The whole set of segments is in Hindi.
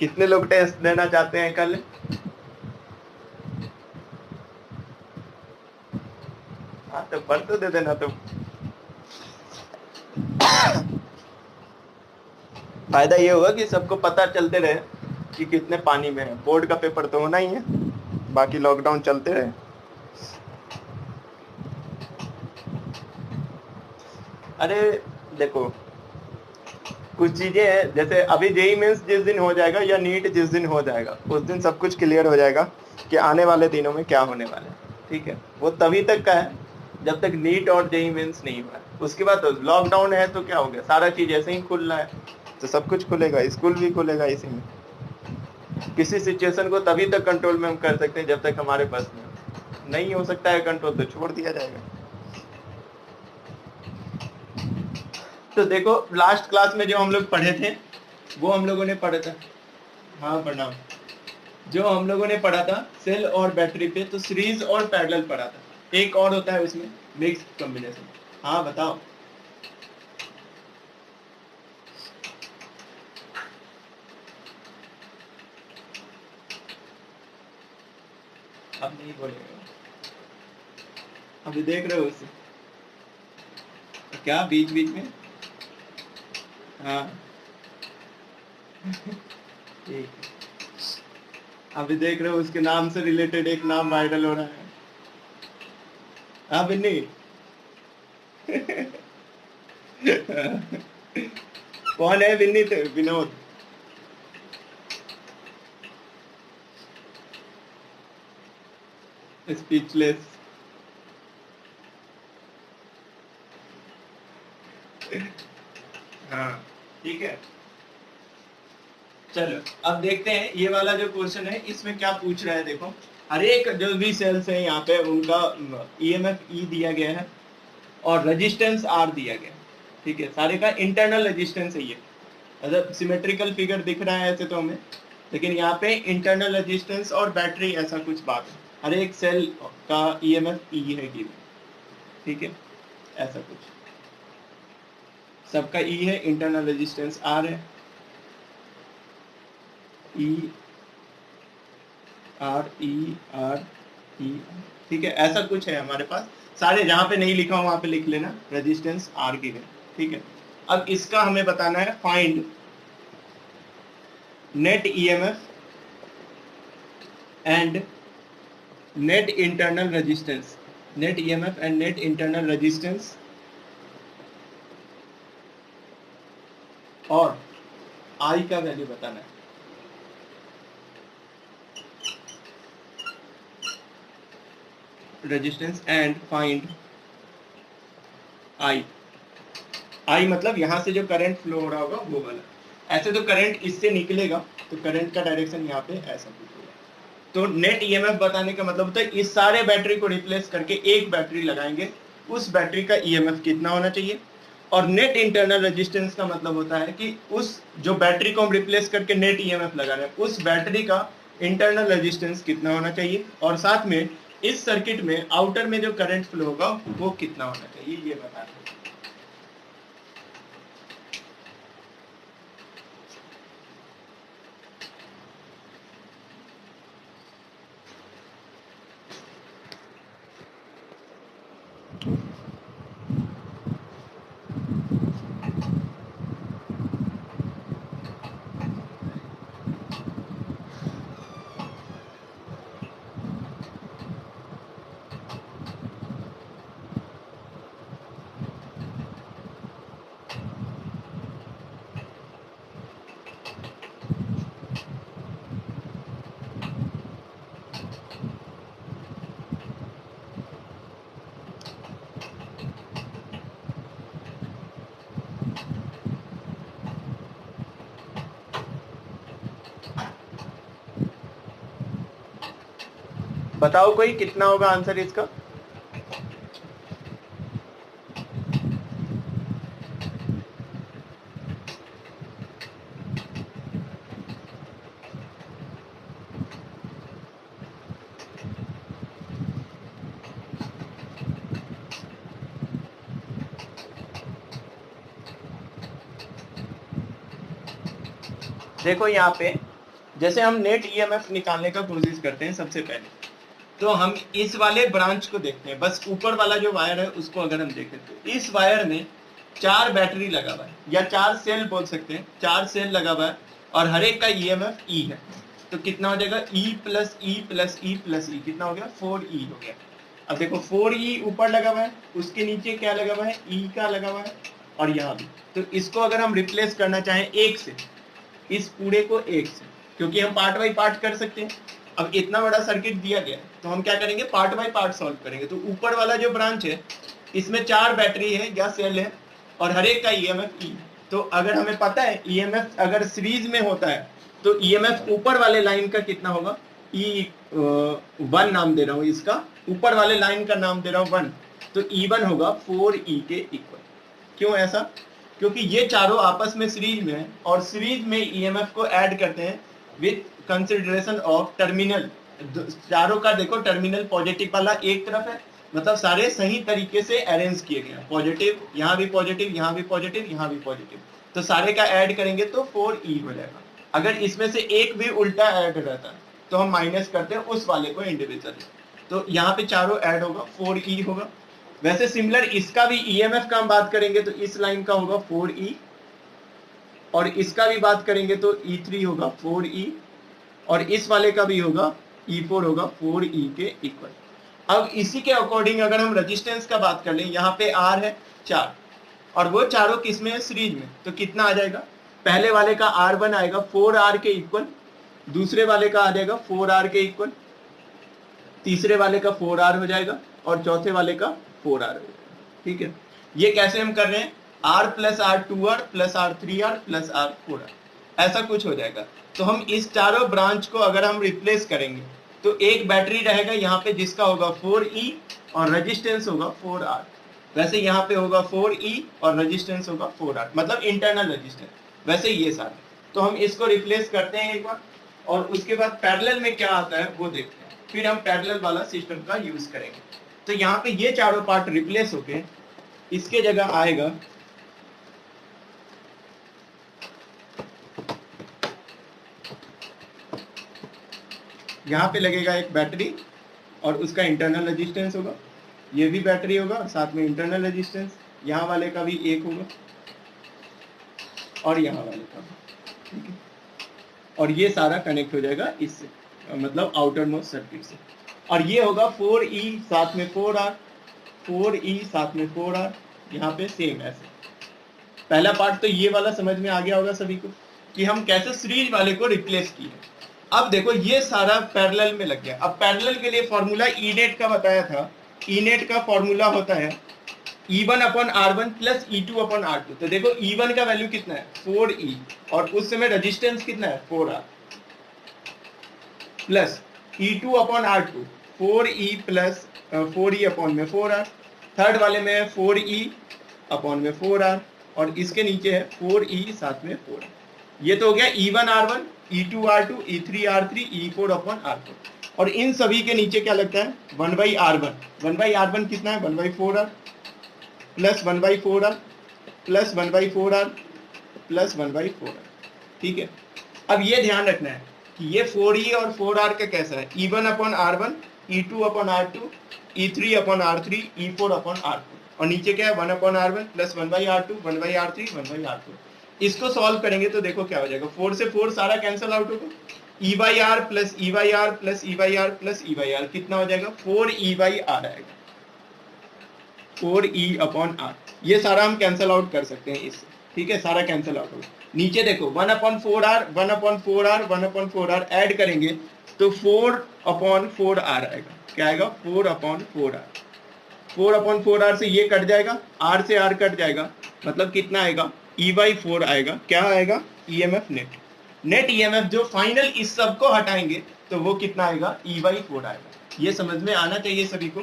कितने लोग टेस्ट देना चाहते हैं कल? हाँ तो पर तो दे देना तुम। फायदा ये होगा कि सबको पता चलते रहे कि कितने पानी में है। बोर्ड का पेपर तो होना ही है, बाकी लॉकडाउन चलते रहे। अरे देखो, कुछ चीजें हैं, जैसे अभी जेई मेंस जिस दिन हो जाएगा या नीट जिस दिन हो जाएगा, उस दिन सब कुछ क्लियर हो जाएगा कि आने वाले दिनों में क्या होने वाला है। ठीक है, वो तभी तक का है जब तक नीट और जेई मेंस नहीं हुआ है। उसके बाद तो लॉकडाउन है, तो क्या हो गया, सारा चीज ऐसे ही खुल रहा है, तो सब कुछ खुलेगा, स्कूल भी खुलेगा इसी में। किसी सिचुएशन को तभी तक कंट्रोल में हम कर सकते हैं जब तक हमारे बस में हो। नहीं हो सकता है कंट्रोल, तो छोड़ दिया जाएगा। तो देखो, लास्ट क्लास में जो हम लोग पढ़े थे वो हम लोगों ने पढ़ा था। हाँ प्रणाम। जो हम लोगों ने पढ़ा था सेल और बैटरी पे, तो सीरीज और पैरेलल पढ़ा था। एक और होता है उसमें, मिक्स कॉम्बिनेशन। हाँ बताओ। अब नहीं बोलेगा, अभी देख रहे हो उसे क्या बीच बीच में। हाँ ठीक है। अभी देख रहे हो उसके नाम से रिलेटेड एक नाम वायरल हो रहा है। हाँ बिन्नी। कौन है बिन्नी? तो विनोद। स्पीचलेस। हाँ ठीक है। चलो अब देखते हैं ये वाला जो क्वेश्चन है इसमें क्या पूछ रहा है। देखो, हर एक जो भी सेल्स है यहाँ पे उनका ईएमएफ ई दिया गया है और रेजिस्टेंस आर दिया गया है। ठीक है, सारे का इंटरनल रेजिस्टेंस है ये। मतलब सिमेट्रिकल फिगर दिख रहा है ऐसे तो हमें, लेकिन यहाँ पे इंटरनल रेजिस्टेंस और बैटरी ऐसा कुछ बात है। हर एक सेल का ईएमएफ ई है गिवन। ठीक है, ऐसा कुछ सबका ई है, इंटरनल रेजिस्टेंस आर है, E R E R E. ठीक है, ऐसा कुछ है हमारे पास। सारे जहां पे नहीं लिखा हो वहां पे लिख लेना, रेजिस्टेंस आर गिवन। ठीक है, अब इसका हमें बताना है find net EMF and net internal resistance. Net EMF and net internal resistance और आई का वैल्यू बताना है। Resistance and find I. I मतलब यहां से जो करंट फ्लो हो रहा होगा वो वाला। ऐसे तो करंट इससे निकलेगा, तो करंट का डायरेक्शन यहाँ पे ऐसा कुछ होगा। तो नेट ईएमएफ बताने का मतलब होता है इस सारे बैटरी को रिप्लेस करके एक बैटरी लगाएंगे, उस बैटरी का ईएमएफ कितना होना चाहिए। और नेट इंटरनल रेजिस्टेंस का मतलब होता है कि उस जो बैटरी को हम रिप्लेस करके नेट ईएमएफ लगा रहे हैं उस बैटरी का इंटरनल रेजिस्टेंस कितना होना चाहिए, और साथ में इस सर्किट में आउटर में जो करंट फ्लो होगा वो कितना होना चाहिए, ये बताना है। बताओ कोई, कितना होगा आंसर इसका? देखो यहाँ पे जैसे हम नेट ईएमएफ निकालने का कोशिश करते हैं सबसे पहले, तो हम इस वाले ब्रांच को देखते हैं, बस ऊपर वाला जो वायर है उसको अगर हम देखें तो इस वायर में 4 बैटरी लगा हुआ है, या 4 सेल बोल सकते हैं, 4 सेल लगा हुआ है, और हर एक का ईएमएफ ई है। तो कितना हो जाएगा, E plus E plus E plus E, कितना हो गया, 4E हो गया। अब देखो 4E ऊपर लगा हुआ है, उसके नीचे क्या लगा हुआ है, E का लगा हुआ है, और यहाँ भी। तो इसको अगर हम रिप्लेस करना चाहें एक से, इस पूरे को एक से, क्योंकि हम पार्ट बाई पार्ट कर सकते हैं। अब इतना बड़ा सर्किट दिया गया तो हम क्या करेंगे, पार्ट बाई पार्ट सॉल्व करेंगे। तो ऊपर वाला जो ब्रांच है इसमें 4 बैटरी है या सेल है, और हर एक का ईएमएफ ई। तो अगर हमें पता है ईएमएफ अगर सीरीज में होता है तो ईएमएफ ऊपर वाले लाइन का कितना होगा, E1 नाम दे रहा हूं इसका, ऊपर वाले लाइन का नाम दे रहा हूं 1, तो E1 होगा 4E के इक्वल। क्यों ऐसा, क्योंकि ये चारों आपस में सीरीज में है, और सीरीज में ईएमएफ को ऐड करते हैं विद कंसिडरेशन ऑफ टर्मिनल। चारों का देखो टर्मिनल पॉजिटिव वाला एक तरफ है, मतलब सारे सही तरीके से अरेंज किए गए हैं, पॉजिटिव यहाँ भी पॉजिटिव, यहाँ भी पॉजिटिव, यहाँ भी पॉजिटिव, तो सारे का ऐड करेंगे तो 4E हो जाएगा। अगर इसमें से एक भी उल्टा ऐड रहता तो हम माइनस करते हैं उस वाले को इंडिविजुअली, तो यहाँ पे चारों ऐड होगा 4E होगा। वैसे सिमिलर इसका भी ईएमएफ का हम बात करेंगे तो इस लाइन का होगा 4E, और इसका भी बात करेंगे तो E3 होगा 4E, और इस वाले का भी होगा E4 होगा 4E के इक्वल। अब इसी के अकॉर्डिंग अगर हम रेजिस्टेंस का बात कर लें, यहाँ पे R है 4, और वो चारों किस में है, सीरीज में, तो कितना आ जाएगा, पहले वाले का R1 आएगा 4R के इक्वल, दूसरे वाले का आ जाएगा 4R के इक्वल, तीसरे वाले का 4R हो जाएगा, और चौथे वाले का 4R हो जाएगा। ठीक है, ये कैसे हम कर रहे हैं, R plus R 2R plus R 3R plus R 4R, ऐसा कुछ हो जाएगा। तो हम इस चारों ब्रांच को अगर हम रिप्लेस करेंगे तो एक बैटरी रहेगा यहाँ पे जिसका होगा 4E और रेजिस्टेंस होगा 4R। वैसे यहाँ पे होगा 4E और रेजिस्टेंस होगा 4R, मतलब इंटरनल रेजिस्टेंस। वैसे ये सारे, तो हम इसको रिप्लेस करते हैं एक बार, और उसके बाद पैरेलल में क्या आता है वो देखते हैं, फिर हम पैरेलल वाला सिस्टम का यूज करेंगे। तो यहाँ पे ये चारों पार्ट रिप्लेस होके इसके जगह आएगा यहाँ पे लगेगा एक बैटरी, और उसका इंटरनल रेजिस्टेंस होगा, ये भी बैटरी होगा और साथ में इंटरनल रेजिस्टेंस, यहाँ वाले का भी एक होगा और यहाँ वाले का भी, ठीक है। और ये सारा कनेक्ट हो जाएगा इससे, मतलब आउटर मोस्ट सर्किट से। और ये होगा 4E साथ में 4R, 4E साथ में 4R, यहाँ पे सेम ऐसे। पहला पार्ट तो ये वाला समझ में आ गया होगा सभी को कि हम कैसे सीरीज वाले को रिप्लेस किए। अब देखो ये सारा पैरेलल में लग गया। अब पैरेलल के लिए फॉर्मूला ई नेट का बताया था, ई नेट का फॉर्मूला होता है E1 upon R1 plus E2 upon R2। तो देखो E1 का वैल्यू कितना है 4E, और उस समय रेजिस्टेंस कितना है 4R, plus E2 upon R2 4E plus 4E upon में 4R, थर्ड वाले में है 4E अपॉन में 4R, और इसके नीचे है 4E साथ में 4R। ये तो हो गया E1 R1, E2 R2, E3 R3, E4 upon R4। और इन सभी के नीचे क्या लगता है 1/R1, 1/R1 कितना है 1/4R plus 1/4R plus 1/4R plus 1/4R। ठीक है, अब ये ध्यान रखना है कि ये 4E और 4R का कैसा है, E1 upon R1, E2 upon R2, E3 upon R3, E4 upon R4, और नीचे क्या है 1 upon R1 plus 1/R2, 1/R3, 1/R4। इसको सॉल्व करेंगे तो देखो क्या हो जाएगा, 4 से 4 सारा कैंसिल आउट होगा, E/R plus E/R plus E/R plus E/R कितना हो जाएगा 4E/R आएगा, 4E अपॉन R। ये सारा हम कैंसिल आउट कर सकते हैं इससे, ठीक है, सारा कैंसिल आउट होगा। नीचे देखो 1 upon 4R, 1 upon 4R, 1 upon 4R add करेंगे तो 4 अपॉन 4R आएगा। क्या आएगा 4 अपॉन 4R, 4 अपॉन 4R से ये कट जाएगा, R से R कट जाएगा, मतलब कितना आएगा E/4 आएगा। क्या आएगा EMF नेट, नेट EMF जो फाइनल इस सब को हटाएंगे तो वो कितना आएगा E/4 आएगा। ये समझ में आना चाहिए सभी को,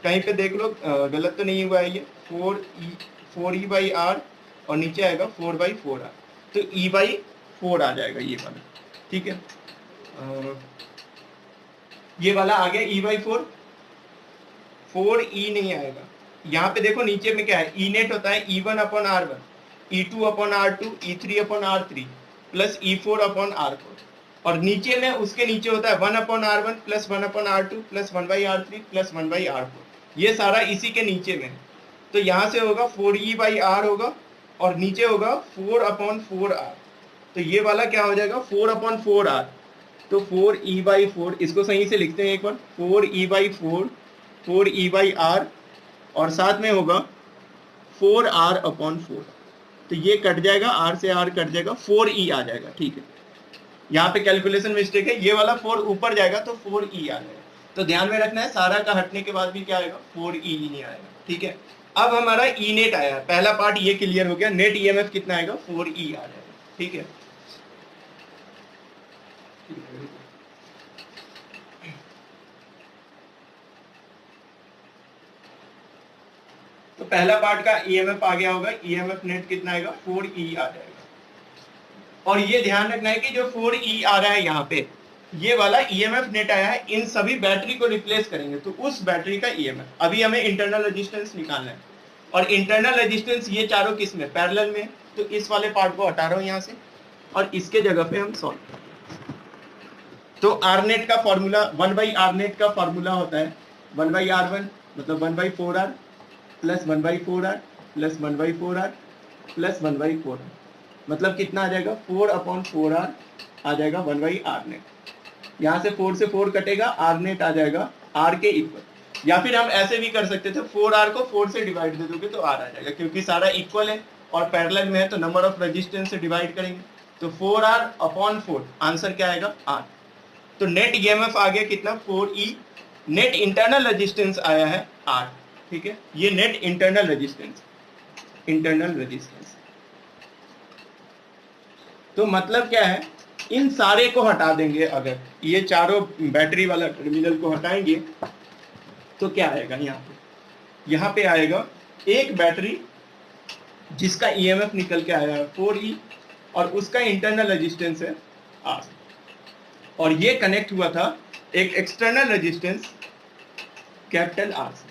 कहीं पे देख लो गलत तो नहीं हुआ है। ये 4E/R और नीचे आएगा 4/4R, तो E/4 आ जाएगा ये वाला, ठीक है। ये वाला आ गया E/4, 4E नहीं आएगा। यहाँ पे देखो नीचे में क्या है, ई नेट होता है E1 upon R1, E2 upon R2, E3 upon R3 plus E4 upon R4। और नीचे में उसके नीचे होता है 1/r1 plus 1/r2 plus 1/r3 plus 1/r4, ये सारा इसी के नीचे में। तो यहाँ से होगा 4e/r होगा और नीचे होगा 4/4r। तो ये वाला क्या हो जाएगा 4/4r। तो 4e/4 इसको सही से लिखते हैं एक बार, 4e/4 4e/r और साथ में होगा 4r/4। तो ये कट जाएगा, r से r कट जाएगा, 4e आ जाएगा। ठीक है, यहाँ पे कैलकुलेशन मिस्टेक है, ये वाला 4 ऊपर जाएगा तो 4e आ जाएगा। तो ध्यान में रखना है सारा का हटने के बाद भी क्या आएगा 4e ही नहीं आएगा। ठीक है, अब हमारा ई नेट आया है, पहला पार्ट ये क्लियर हो गया। नेट ईएमएफ कितना आएगा 4e आ जाएगा। ठीक है, तो पहला पार्ट का ईएमएफ आ गया होगा, ईएमएफ नेट कितना आएगा 4e आ जाएगा। और ये ध्यान रखना है कि जो 4e आ रहा है यहाँ पे, ये वाला ईएमएफ नेट आया है, इन सभी बैटरी को रिप्लेस करेंगे तो उस बैटरी का ईएमएफ। अभी हमें इंटरनल रेजिस्टेंस निकालना है और इंटरनल रेजिस्टेंस ये चारों किस में पैरेलल में, तो इस वाले पार्ट को हटा रहा हूं यहाँ से और इसके जगह पे हम सॉल्व करेंगे। तो आर नेट का फॉर्मूला 1/r नेट का फॉर्मूला होता है 1/r1 मतलब 1/4r plus 1/4r plus 1/4r plus 1/4r, मतलब कितना आ जाएगा 4/4r आ जाएगा 1/r नेट। यहाँ से 4 से 4 कटेगा, आर नेट आ जाएगा r के इक्वल। या फिर हम ऐसे भी कर सकते थे, 4r को 4 से डिवाइड दे दोगे तो r आ जाएगा, क्योंकि सारा इक्वल है और पैरेलल में है तो नंबर ऑफ रेजिस्टेंस से डिवाइड करेंगे तो 4r/4 आंसर क्या आएगा r। तो नेट ईएमएफ आ गया कितना 4e, नेट इंटरनल रेजिस्टेंस आया है r। ठीक है, ये net internal resistance, internal resistance. तो मतलब क्या है, इन सारे को हटा देंगे, अगर ये चारों बैटरी वाला टर्मिनल को हटाएंगे तो क्या आएगा यहाँ पे आएगा एक बैटरी जिसका ईएमएफ निकल के आया है 4e और उसका इंटरनल रेजिस्टेंस है r, और ये कनेक्ट हुआ था एक एक्सटर्नल रेजिस्टेंस कैपिटल R से।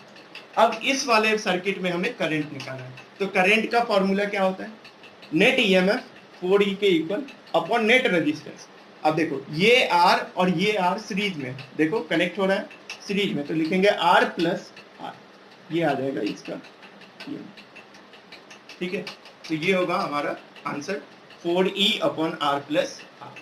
अब इस वाले सर्किट में हमें करंट निकालना है, तो करंट का फॉर्मूला क्या होता है नेट ईएमएफ 4e के इक्वल अपॉन नेट रेजिस्टेंस। अब देखो ये R और ये R सीरीज में, देखो कनेक्ट हो रहा है सीरीज में, तो लिखेंगे R प्लस R, ये आ जाएगा इसका। ठीक है, तो ये होगा हमारा आंसर 4e/r प्लस R।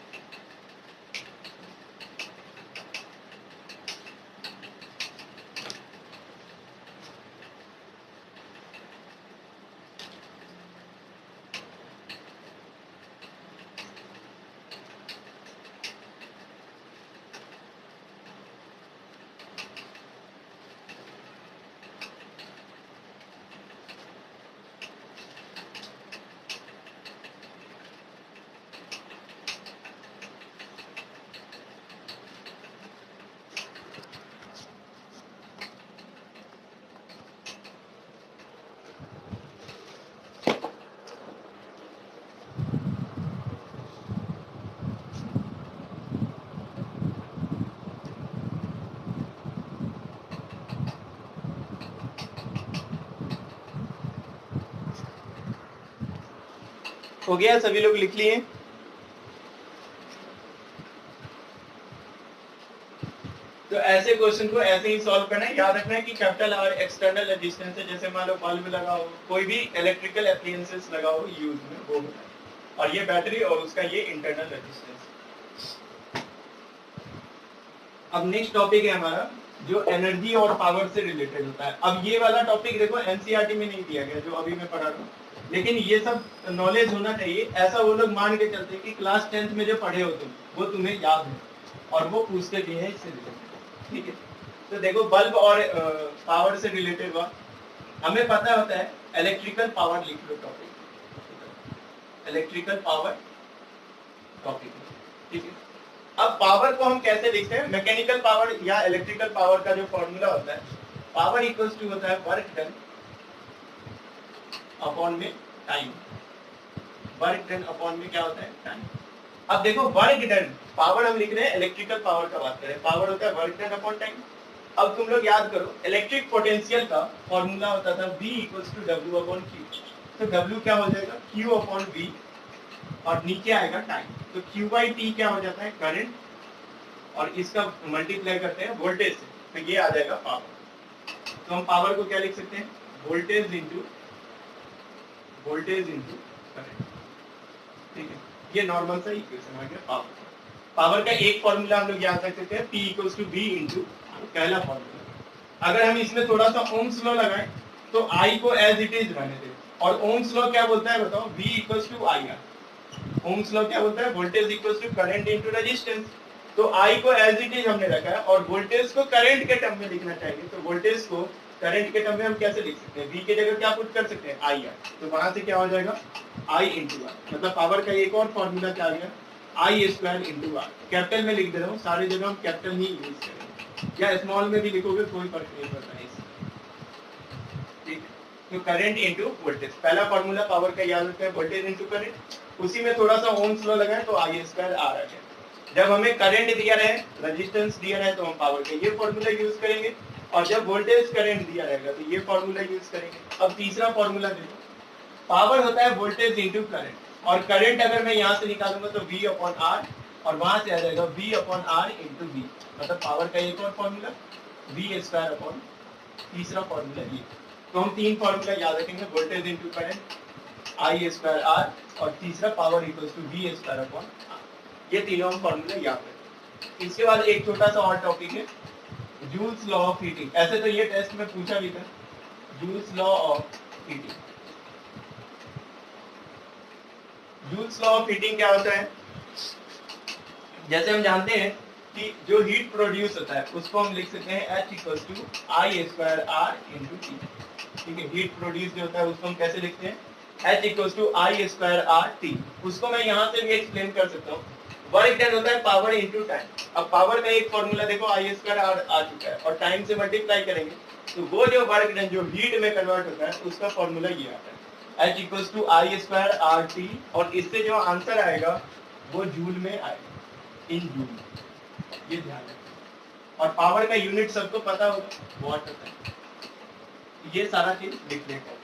हो गया, सभी लोग लिख लिए? तो ऐसे क्वेश्चन को ऐसे ही सॉल्व करना है। याद रखना है कि कैपिटल R एक्सटर्नल रेजिस्टेंस है, जैसे मान लो बल्ब लगा हो, कोई भी इलेक्ट्रिकल एप्लायंसेस लगा हो यूज में, वो होता है, और ये बैटरी और उसका ये इंटरनल रेजिस्टेंस। अब नेक्स्ट टॉपिक है हमारा जो एनर्जी और पावर से रिलेटेड होता है। अब ये वाला टॉपिक देखो एनसीईआरटी में नहीं दिया गया जो अभी मैं पढ़ा रहा हूँ, लेकिन ये सब नॉलेज होना चाहिए। ऐसा वो लोग मान के चलते हैं कि क्लास 10th में जो पढ़े हो तुम वो तुम्हें याद है और वो पूछते भी है इससे रिलेटेड। ठीक है, तो देखो बल्ब और पावर से रिलेटेड हुआ, हमें पता होता है इलेक्ट्रिकल पावर लिख लो टॉपिक, इलेक्ट्रिकल पावर टॉपिक। ठीक है, अब पावर को हम कैसे लिखते हैं, मैकेनिकल पावर या इलेक्ट्रिकल पावर का जो फॉर्मूला होता है, पावर इक्वल्स टू होता है वर्क डन अपॉन में टाइम। वर्क डन अपॉन में क्या होता है टाइम। अब देखो वर्क डन, पावर हम लिख रहे हैं इलेक्ट्रिकल पावर का बात करें, पावर होता है वर्क डन अपॉन टाइम। अब तुम लोग याद करो इलेक्ट्रिक पोटेंशियल का फॉर्मूला होता था V equals to W upon Q। तो W क्या हो जाएगा Q अपॉन V और नीचे आएगा टाइम। तो Q बाई टी क्या हो जाता है, करंट, और इसका मल्टीप्लाई करते हैं वोल्टेज से, तो ये आ जाएगा पावर। तो हम पावर को क्या लिख सकते हैं, वोल्टेज इंटू करंट। ठीक है, ये नॉर्मल सा इक्वेशन आ गया पावर। पावर का एक फॉर्मूला हम लोग याद रख सकते हैं, P equals to V into, पहला फॉर्मूला। अगर हम इसमें थोड़ा सा ओम्स लॉ लगाएं तो I को एज इट इज रहने दें। और ओम्स लॉ क्या बोलता है बताओ, V equals to IR। Ohm's law क्या बोलता है, voltage equals to current into resistance. तो I को एज इट इज हमने रखा है, और वोल्टेज को करंट के टर्म में लिखना चाहिए। तो वोल्टेज को करंट के टर्म में हम कैसे लिख सकते हैं, V के जगह क्या पुट कर सकते हैं, IR। तो वहां से क्या हो जाएगा, I इंटू आर। मतलब पावर का एक और फॉर्मूला क्या आ गया, I square into R. Capital में लिख दे रहा हूँ, सारी जगह हम कैपिटल ही यूज करेंगे, या स्मॉल में भी लिखोगे कोई फर्क नहीं पड़ता है इससे। ठीक है, तो करंट इंटू वोल्टेज, पहला फॉर्मूला पावर का याद रखते हैं, वोल्टेज इंटू करंट। उसी में थोड़ा सा ओम्स लॉ लगाए तो I स्क्वायर आर आ गया। जब हमें करंट दिया रहे, रेजिस्टेंस दिया रहे, तो हम पावर का ये फॉर्मूला यूज करेंगे, और जब वोल्टेज करंट दिया रहेगा तो ये फॉर्मूला यूज करेंगे। अब तीसरा फॉर्मूला देखो, पावर होता है वोल्टेज इंटू करंट, और करंट अगर मैं यहाँ से निकालूंगा तो V अपॉन आर, और वहां से आ जाएगा V upon R into V. मतलब पावर का एक और फॉर्मूला V स्क्वायर अपॉन तीसरा फॉर्मूला ये। तो हम तीन फॉर्मूला याद रखेंगे, voltage into current, I square R, और तीसरा power equals to V square upon R. ये तीनों हम फॉर्मूला याद रखेंगे। इसके बाद एक छोटा सा और टॉपिक है, जूल्स लॉ ऑफ हीटिंग। ऐसे तो ये टेस्ट में पूछा भी था, joules law of heating. Joules law of heating क्या होता है, जैसे हम जानते हैं कि जो हीट प्रोड्यूस होता है उसको हम लिख सकते हैं H equals to I square R into T. ठीक है, हीट प्रोड्यूस जो होता है उसको हम कैसे लिखते हैं, H equals to I square R T. उसको मैं यहाँ से भी एक्सप्लेन कर सकता हूँ। वर्क डन होता है पावर इंटू टाइम। अब पावर का एक फॉर्मूला देखो, I स्क्वायर आर आ चुका है, और टाइम से मल्टीप्लाई करेंगे तो वो जो वर्क डन जो हीट में कन्वर्ट होता है उसका फॉर्मूला ये आता है, H equals to I square R T. और इससे जो आंसर आएगा वो जूल में आएगा, इन जूल, ये ध्यान रखें। और पावर का यूनिट सबको पता होगा, वाट होता है। ये सारा चीज लिखने का।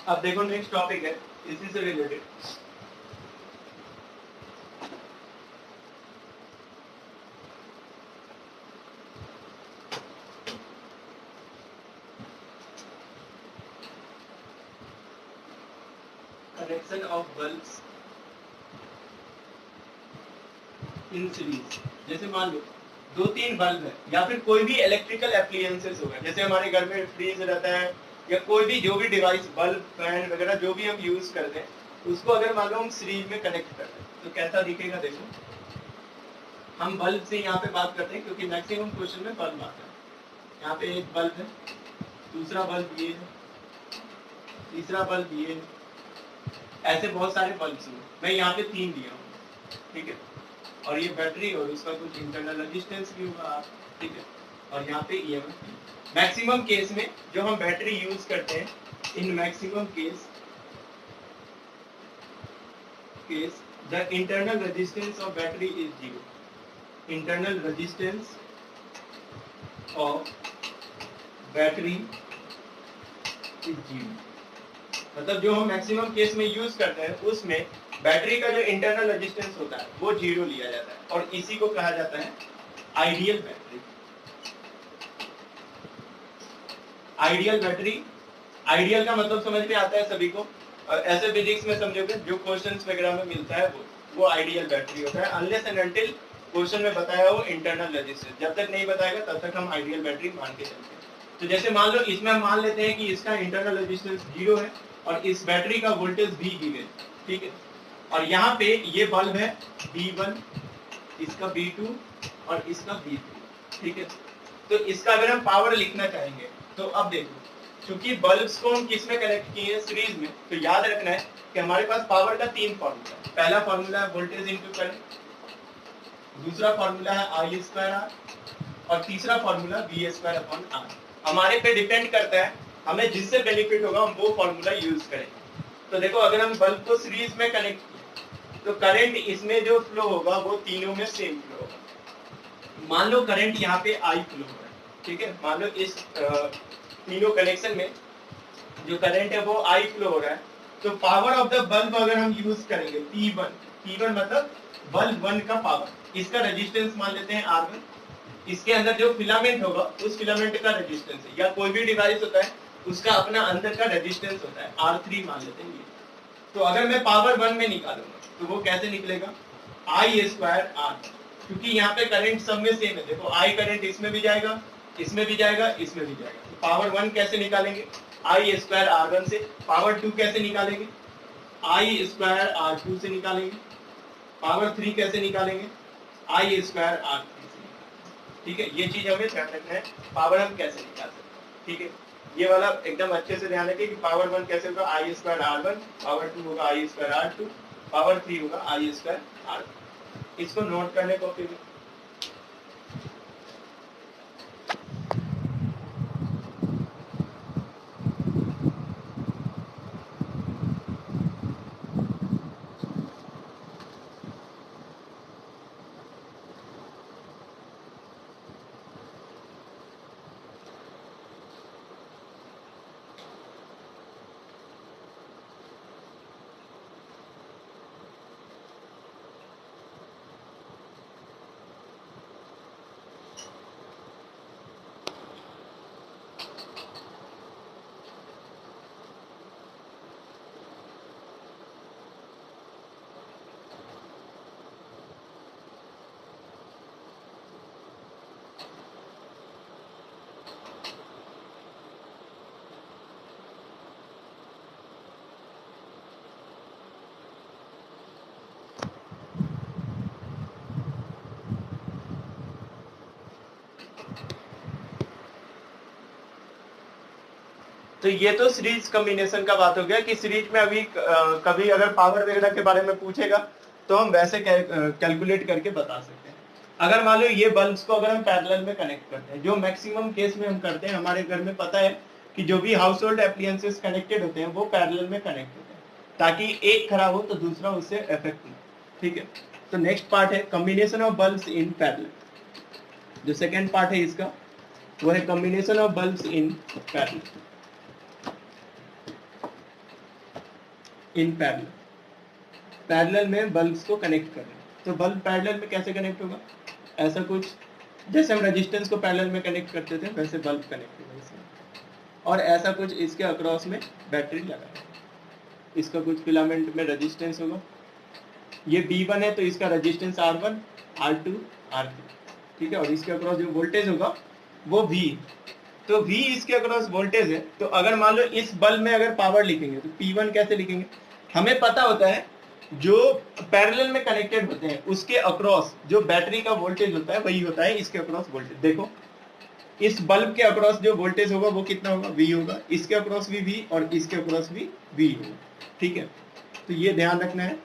अब देखो नेक्स्ट टॉपिक है इसी से related, connection of bulbs in series. जैसे मान लो दो तीन बल्ब है, या फिर कोई भी इलेक्ट्रिकल एप्लायंसेस होगा, जैसे हमारे घर में फ्रीज रहता है, या कोई भी जो भी डिवाइस, बल्ब, फैन वगैरह जो भी हम यूज करते हैं, उसको अगर मान लो हम सीरीज में कनेक्ट करते हैं तो कैसा दिखेगा। देखो हम बल्ब से यहाँ पे बात करते हैं क्योंकि मैक्सिमम क्वेश्चन में बल्ब आता है। यहाँ पे एक बल्ब है, दूसरा बल्ब ये है, तीसरा बल्ब ये है, ऐसे बहुत सारे बल्ब हैं। मैं यहाँ पे 3 दिया हूँ, ठीक है, और ये बैटरी और उसका कुछ इंटरनल रेजिस्टेंस भी होगा, ठीक है, और यहाँ पे EMF। मैक्सिमम केस में जो हम बैटरी यूज करते हैं, in maximum case the internal resistance of battery is 0। Internal resistance of battery is 0। मतलब जो हम मैक्सिमम केस में यूज करते हैं उसमें बैटरी का जो इंटरनल रेजिस्टेंस होता है वो 0 लिया जाता है, और इसी को कहा जाता है ideal battery. Ideal battery, ideal का मतलब समझ में आता है सभी को, और ऐसे फिजिक्स में समझोगे जो क्वेश्चंस वगैरह में मिलता है वो। वो आइडियल बैटरी होता है, अनलेस एंड अनटिल क्वेश्चन में बताया हो इंटरनल रेजिस्टेंस, जब तक नहीं बताएगा तब तक हम आइडियल बैटरी मान के चलते हैं। तो जैसे मान लो इसमें हम मान लेते हैं कि इसका इंटरनल रेजिस्टेंस 0 है और इस बैटरी का वोल्टेज भी गिवन, ठीक है, और यहाँ पे ये बल्ब है B1, इसका B2 और इसका B3, ठीक है। तो इसका अगर हम पावर लिखना चाहेंगे तो अब देखो, क्योंकि बल्ब्स को हम किस में कनेक्ट किए हैं, सीरीज में, तो याद रखना है कि हमारे पास पावर का 3 फॉर्मूला है। पहला फॉर्मूला है वोल्टेज इनटू करंट, दूसरा फॉर्मूला है I स्क्वायर आर, और तीसरा formula V square upon R. हमारे पे डिपेंड करता है, हमें जिससे बेनिफिट होगा हम वो फॉर्मूला यूज करेंगे। तो देखो अगर हम बल्ब को सीरीज में कनेक्ट किए तो करंट इसमें जो फ्लो होगा वो तीनों में सेम फ्लो होगा। मान लो करंट यहाँ पे I फ्लो हो रहा है, ठीक है, मान लो इस तीनों कनेक्शन में जो करंट है वो I फ्लो हो रहा है, तो पावर ऑफ द बल्ब अगर हम यूज करेंगे P1 मतलब बल्ब 1 का पावर, इसका रेजिस्टेंस मान लेते हैं R1, इसके अंदर जो फिलामेंट होगा उस फिलामेंट का रेजिस्टेंस है, या कोई भी डिवाइस होता है उसका अपना अंदर का रेजिस्टेंस होता है, R3 मान लेते हैं। तो अगर मैं पावर 1 में निकालूंगा तो वो कैसे निकलेगा, I स्क्वायर R, क्योंकि यहाँ पे करंट सब में सेम है। देखो I करंट इसमें भी जाएगा, इसमें भी जाएगा, इसमें भी जाएगा। तो पावर 1 कैसे निकालेंगे, I स्क्वायर R1 से। पावर 2 कैसे निकालेंगे, I स्क्वायर R2 से निकालेंगे। पावर 3 कैसे निकालेंगे, I स्क्वायर R3 से। ठीक है, ये चीज हमें ध्यान रखना है, पावर हम कैसे निकाल सकते हैं। ठीक है, ये वाला एकदम अच्छे से ध्यान रखिए कि पावर 1 कैसे होगा, I स्क्वायर R1, पावर 2 होगा I स्क्वायर R2, पावर 3 होगा I स्क्वायर R2। इसको नोट करने को फिर तो ये तो सीरीज कॉम्बिनेशन का बात हो गया कि सीरीज में अभी कभी अगर पावर वगैरह के बारे में पूछेगा तो हम वैसे कैलकुलेट करके बता सकते हैं। अगर मान लो ये बल्ब्स को अगर हम पैरेलल में कनेक्ट करते हैं, जो मैक्सिमम केस में हम करते हैं, हमारे घर में पता है कि जो भी हाउस होल्ड एप्लियंसेस कनेक्टेड होते हैं वो पैरेलल में कनेक्ट होते हैं, ताकि एक खराब हो तो दूसरा उससे इफेक्ट नहीं। ठीक है, तो नेक्स्ट पार्ट है combination of bulbs in parallel. जो सेकेंड पार्ट है इसका वो है combination of bulbs in parallel. In parallel, parallel में बल्ब्स को कनेक्ट कर रहे हैं। तो बल्ब पैरेलल में कैसे कनेक्ट होगा, ऐसा कुछ जैसे हम रेजिस्टेंस को पैरेलल में कनेक्ट करते थे वैसे बल्ब कनेक्ट होगा इसमें, और ऐसा कुछ इसके अक्रॉस में बैटरी लगा है, इसका कुछ फिलामेंट में रेजिस्टेंस होगा। ये B1 है तो इसका रेजिस्टेंस R1, R2, R3, ठीक है, और इसके अक्रॉस जो वोल्टेज होगा वो V। तो V इसके अक्रॉस वोल्टेज है। तो अगर मान लो इस बल्ब में अगर पावर लिखेंगे तो P1 कैसे लिखेंगे, हमें पता होता है जो पैरेलल में कनेक्टेड होते हैं उसके अक्रॉस जो बैटरी का वोल्टेज होता है वही होता है इसके अक्रॉस वोल्टेज। देखो इस बल्ब के अक्रॉस जो वोल्टेज होगा वो कितना होगा, V होगा, इसके अक्रॉस भी V और इसके अक्रॉस भी V होगा। ठीक है, तो ये ध्यान रखना है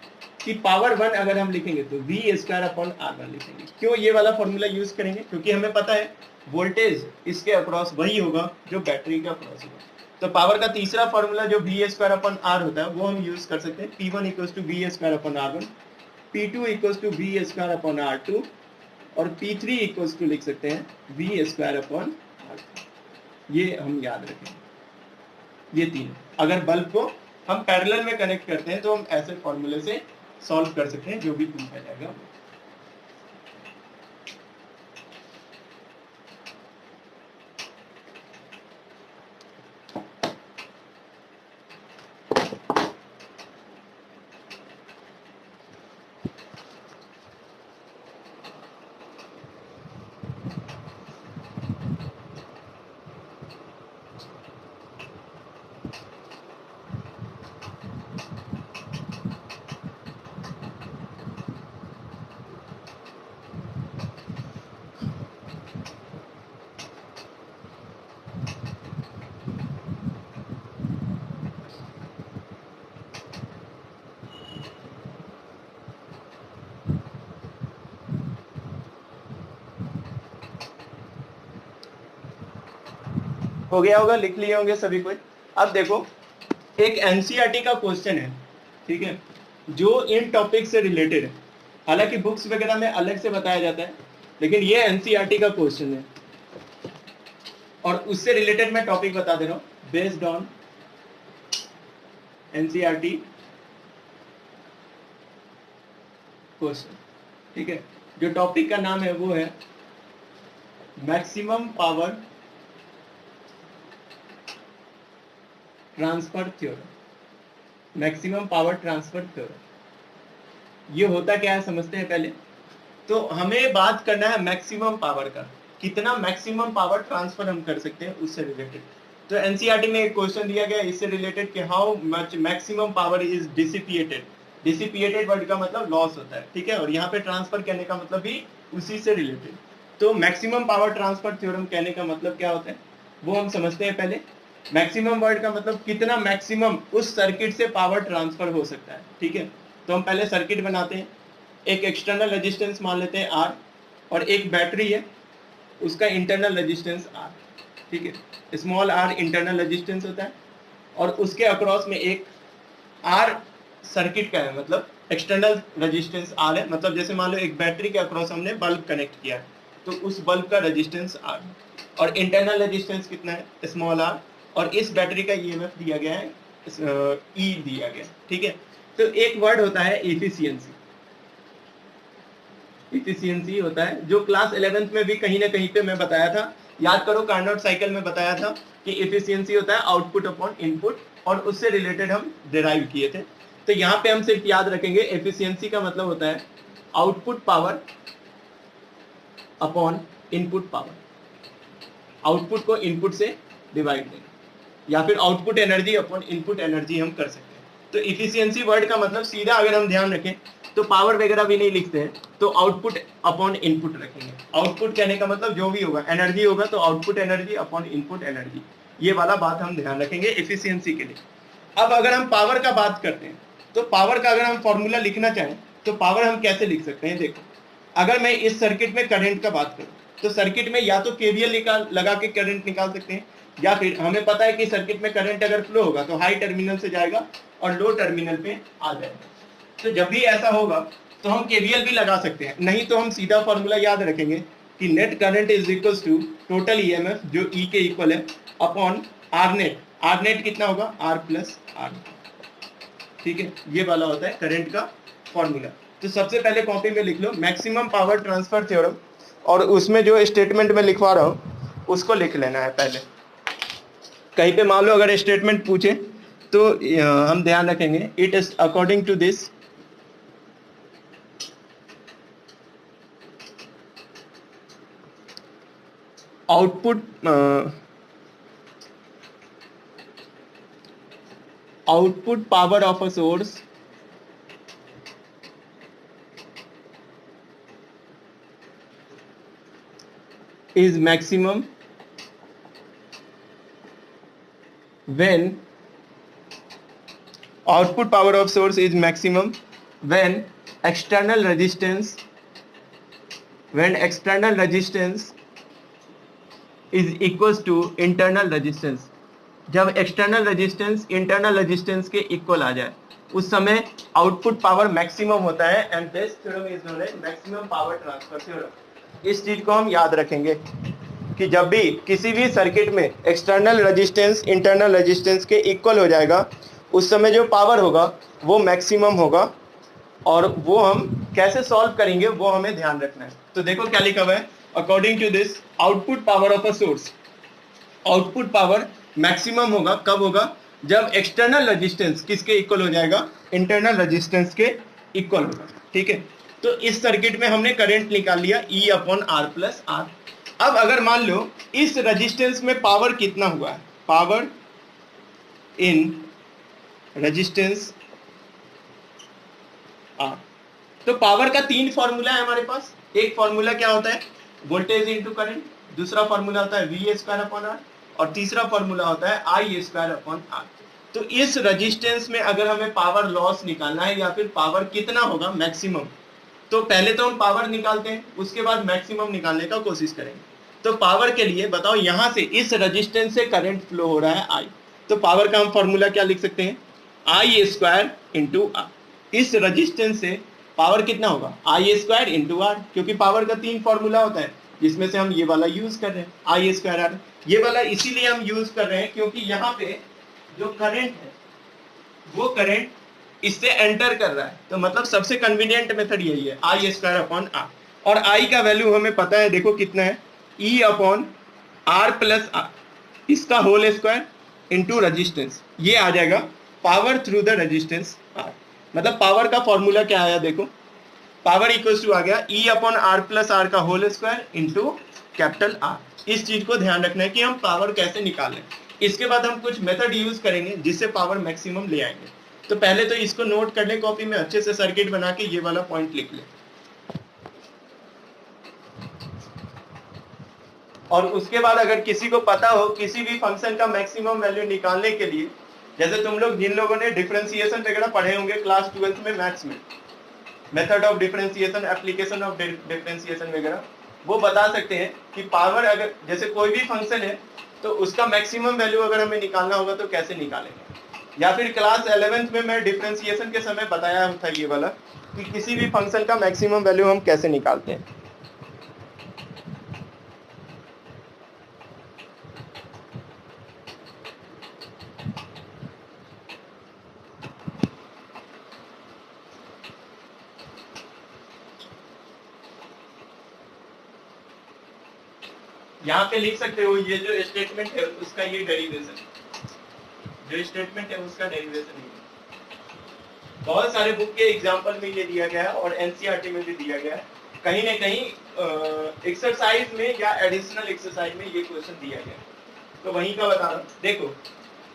कि पावर 1 अगर हम लिखेंगे तो V स्क्वायर अपॉन R1 लिखेंगे। क्यों ये वाला फॉर्मूला यूज करेंगे, क्योंकि हमें पता है वोल्टेज इसके अक्रॉस वही होगा जो बैटरी के अक्रॉस होगा। तो पावर का तीसरा फॉर्मूला जो V स्क्वायर अपॉन R होता है वो हम यूज कर सकते हैं, P1 equals to V square upon R1, P2 equals to V square upon R2 और P3 इक्वल्स टू लिख सकते हैं V स्क्वायर अपॉन R3। ये हम याद रखेंगे। ये तीन अगर बल्ब को हम पैरेलल में कनेक्ट करते हैं तो हम ऐसे फॉर्मूले से सॉल्व कर सकते हैं जो भी पूछा जाएगा। हो गया होगा, लिख लिए होंगे सभी कोई। अब देखो एक एनसीईआरटी का क्वेश्चन है, ठीक है, जो इन टॉपिक से रिलेटेड है। हालांकि बुक्स वगैरह में अलग से बताया जाता है, लेकिन ये एनसीईआरटी का क्वेश्चन है और उससे रिलेटेड मैं टॉपिक बता दे रहा हूं, बेस्ड ऑन एनसीईआरटी क्वेश्चन, ठीक है। जो टॉपिक का नाम है वो है maximum power transfer theorem. Maximum power transfer theorem ये होता क्या है समझते हैं पहले। तो हमें बात करना है मैक्सिमम पावर का, कितना मैक्सिमम पावर ट्रांसफर हम कर सकते हैं उससे रिलेटेड। तो एनसीईआरटी में एक क्वेश्चन दिया गया इससे रिलेटेड कि how much maximum power is dissipated. Dissipated word का मतलब लॉस होता है, ठीक है, और यहाँ पे ट्रांसफर कहने का मतलब भी उसी से रिलेटेड। तो मैक्सिमम पावर ट्रांसफर थ्योरम कहने का मतलब क्या होता है वो हम समझते हैं पहले। मैक्सिमम वर्ड का मतलब कितना मैक्सिमम उस सर्किट से पावर ट्रांसफर हो सकता है, ठीक है। तो हम पहले सर्किट बनाते हैं, एक एक्सटर्नल रेजिस्टेंस मान लेते हैं R और एक बैटरी है उसका इंटरनल रेजिस्टेंस R, ठीक है, स्मॉल r इंटरनल रेजिस्टेंस होता है और उसके अक्रॉस में एक R सर्किट का है, मतलब एक्सटर्नल रेजिस्टेंस R है। मतलब जैसे मान लो एक बैटरी के अक्रॉस हमने बल्ब कनेक्ट किया है तो उस बल्ब का रेजिस्टेंस R और इंटरनल रेजिस्टेंस कितना है स्मॉल r, और इस बैटरी का ईएमएफ दिया गया है E दिया गया, ठीक है। तो एक वर्ड होता है एफिशिएंसी। इफिशियंसी होता है जो क्लास 11th में भी कहीं ना कहीं पे मैं बताया था, याद करो कार्नोट साइकिल में बताया था कि इफिशियंसी होता है आउटपुट अपॉन इनपुट, और उससे रिलेटेड हम डिराइव किए थे। तो यहाँ पे हम सिर्फ याद रखेंगे एफिशियंसी का मतलब होता है output power upon input power. Output को इनपुट से डिवाइड देंगे या फिर output energy upon input energy हम कर सकते हैं। तो इफिशियंसी वर्ड का मतलब सीधा अगर हम ध्यान रखें तो पावर वगैरह भी नहीं लिखते हैं, तो आउटपुट अपॉन इनपुट रखेंगे। आउटपुट कहने का मतलब जो भी होगा एनर्जी होगा तो output energy upon input energy, ये वाला बात हम ध्यान रखेंगे इफिशियंसी के लिए। अब अगर हम पावर का बात करते हैं तो पावर का अगर हम फॉर्मूला लिखना चाहें तो पावर हम कैसे लिख सकते हैं। देखो अगर मैं इस सर्किट में करंट का बात करूं तो सर्किट में या तो केवीएल लगा के करंट निकाल सकते हैं, या फिर हमें पता है कि सर्किट में करंट अगर फ्लो होगा तो हाई टर्मिनल से जाएगा और लो टर्मिनल पे आ जाएगा। तो जब भी ऐसा होगा तो हम केवीएल भी लगा सकते हैं, नहीं तो हम सीधा फॉर्मूला याद रखेंगे कि net current is equal to total EMF जो ई के इक्वल है upon R net. R net कितना होगा आर प्लस आर, ठीक है, ये वाला होता है करंट का फॉर्मूला। तो सबसे पहले कॉपी में लिख लो मैक्सिमम पावर ट्रांसफर थ्योरम, और उसमें जो स्टेटमेंट में लिखवा रहा हूं उसको लिख लेना है पहले। कहीं पे मान लो अगर स्टेटमेंट पूछे तो हम ध्यान रखेंगे it is according to this output power of a source is maximum when output power of source is maximum when external resistance is equals to internal resistance। जब एक्सटर्नल रेजिस्टेंस इंटरनल रेजिस्टेंस के इक्वल आ जाए उस समय आउटपुट पावर मैक्सिमम होता है, and this theorem is known as maximum power transfer theorem. इस चीज को हम याद रखेंगे कि जब भी किसी भी सर्किट में एक्सटर्नल रेजिस्टेंस इंटरनल रेजिस्टेंस के इक्वल हो जाएगा उस समय जो पावर होगा वो मैक्सिमम होगा, और वो हम कैसे सॉल्व करेंगे वो हमें ध्यान रखना है। तो देखो क्या लिखा हुआ है, according to this output power of a source, output power maximum होगा कब होगा जब एक्सटर्नल रेजिस्टेंस किसके इक्वल हो जाएगा इंटरनल रेजिस्टेंस के इक्वल होगा, ठीक है। तो इस सर्किट में हमने करंट निकाल लिया E upon R plus R. अब अगर मान लो इस रेजिस्टेंस में पावर कितना हुआ है, पावर इन रेजिस्टेंस आर, तो पावर का तीन फॉर्मूला है हमारे पास। एक फॉर्मूला क्या होता है वोल्टेज इंटू करंट, दूसरा फॉर्मूला होता है वी स्क्वायर अपॉन आर, और तीसरा फॉर्मूला होता है आई स्क्वायर अपॉन आर। तो इस रेजिस्टेंस में अगर हमें पावर लॉस निकालना है या फिर पावर कितना होगा मैक्सिमम, तो पहले तो हम पावर निकालते हैं उसके बाद मैक्सिमम निकालने का कोशिश करेंगे। तो पावर के लिए बताओ यहां से इस रेजिस्टेंस से करंट फ्लो हो रहा है आई, तो पावर का हम फॉर्मूला क्या लिख सकते हैं, आई स्क्वायर इंटू आर। इस रेजिस्टेंस से पावर कितना होगा, आई स्क्वायर इंटू आर, क्योंकि पावर का 3 फॉर्मूला होता है जिसमें से हम ये वाला यूज कर रहे हैं आई स्क्वायर आर। ये वाला इसीलिए हम यूज कर रहे हैं क्योंकि यहाँ पे जो करंट है वो करंट इससे एंटर कर रहा है, तो मतलब सबसे कन्वीनियंट मेथड यही है आई स्क्वायर अपॉन आर। और आई का वैल्यू हमें पता है, देखो कितना है, E upon R plus R, इसका होल स्क्वायर इंटू रेजिस्टेंस, ये आ जाएगा power through the resistance R. मतलब पावर का फॉर्मूला क्या आया, देखो पावर इक्वल टू आ गया E upon R plus R का whole square into capital R. इस चीज को ध्यान रखना है कि हम पावर कैसे निकालें। इसके बाद हम कुछ मेथड यूज करेंगे जिससे पावर मैक्सिमम ले आएंगे। तो पहले तो इसको नोट कर ले कॉपी में, अच्छे से सर्किट बना के ये वाला पॉइंट लिख ले। और उसके बाद अगर किसी को पता हो किसी भी फंक्शन का मैक्सिमम वैल्यू निकालने के लिए, जैसे तुम लोग जिन लोगों ने डिफरेंशिएशन वगैरह पढ़े होंगे क्लास 12th में मैथ्स में, method of differentiation, application of differentiation वगैरह, वो बता सकते हैं कि पावर अगर जैसे कोई भी फंक्शन है तो उसका मैक्सिमम वैल्यू अगर हमें निकालना होगा तो कैसे निकालेंगे। या फिर क्लास 11th में मैं डिफरेंशिएशन के समय बताया था ये वाला कि किसी भी फंक्शन का मैक्सिमम वैल्यू हम कैसे निकालते हैं। यहाँ पे लिख सकते हो ये जो स्टेटमेंट है उसका ये डेरिवेशन, जो स्टेटमेंट है उसका डेरिवेशन है। बहुत सारे बुक के एग्जांपल में ये दिया गया है और एनसीईआरटी में भी दिया गया है, कहीं ना कहीं एक्सरसाइज में या एडिशनल एक्सरसाइज में ये क्वेश्चन दिया गया है, तो वहीं का बता रहा हूँ। देखो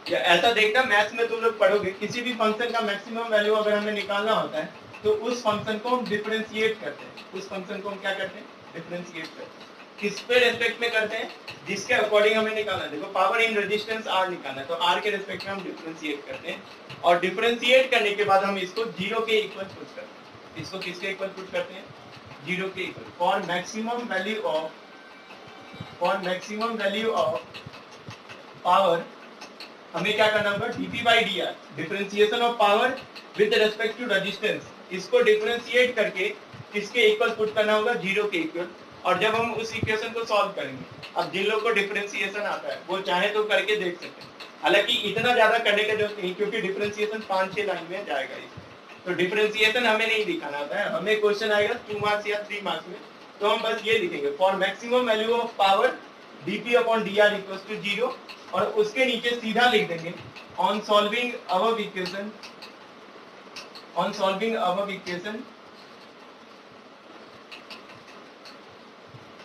या ऐसा देखना, मैथ्स में तुम लोग पढ़ोगे किसी भी फंक्शन का मैक्सिमम वैल्यू अगर हमें निकालना होता है तो उस फंक्शन को हम डिफरेंशिएट करते हैं। उस फंक्शन को हम क्या करते हैं, डिफरेंशिएट करते हैं। किस पे रेस्पेक्ट में करते हैं, जिसके अकॉर्डिंग हमें निकालना है। देखो पावर इन रेजिस्टेंस आर निकालना है तो आर के रेस्पेक्ट में हम डिफरेंशिएट करते हैं, और डिफरेंशिएट करने के बाद हम इसको 0 के इक्वल पुट करते हैं। इसको किसके इक्वल पुट करते हैं, 0 के इक्वल। For maximum value of power हमें क्या करना होगा, dp by dr, differentiation of power with respect to resistance, इसको डिफरेंशिएट करके किसके इक्वल पुट करना होगा, 0 के इक्वल। और जब हम उस इक्वेशन को सॉल्व करेंगे, अब जिन लोगों को डिफरेंशिएशन आता है वो चाहे तो करके देख सकते हैं, हालांकि इतना ज्यादा करने का जरूरत नहीं क्योंकि डिफरेंशिएशन 5-6 लाइन में जाएगा इसमें। तो डिफरेंशिएशन हमें नहीं दिखाना आता है, हमें क्वेश्चन आएगा 2 मार्क्स या 3 मार्क्स में, तो हम बस ये लिखेंगे for maximum value of power dp upon dr equals to 0, और उसके नीचे सीधा लिख देंगे on solving above equation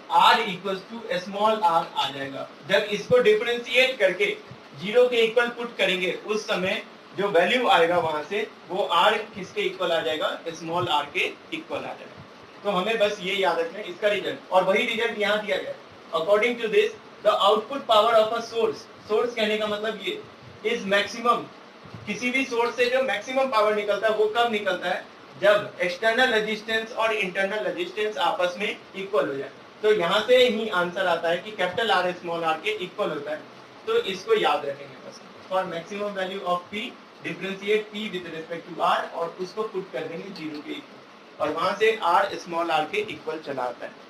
r equals to small r आ जाएगा। जब इसको डिफरेंशिएट करके 0 के इक्वल पुट करेंगे उस समय जो वैल्यू आएगा वहां से वो r किसके इक्वल आ जाएगा, स्मॉल r के इक्वल आ जाएगा। तो हमें बस ये याद रखना है इसका रिजल्ट, और वही रिजल्ट यहाँ दिया गया। According to this the output power of a source कहने का मतलब ये इज मैक्सिमम, किसी भी सोर्स से जो मैक्सिमम पावर निकलता है वो कब निकलता है, जब एक्सटर्नल रेजिस्टेंस और इंटरनल रेजिस्टेंस आपस में इक्वल हो जाए। तो यहाँ से ही आंसर आता है कि कैपिटल आर स्मॉल आर के इक्वल होता है। तो इसको याद रखेंगे बस, for maximum value of P differentiate P with respect to R, और उसको पुट कर देंगे 0 के इक्वल, और वहां से आर स्मॉल आर के इक्वल चला आता है।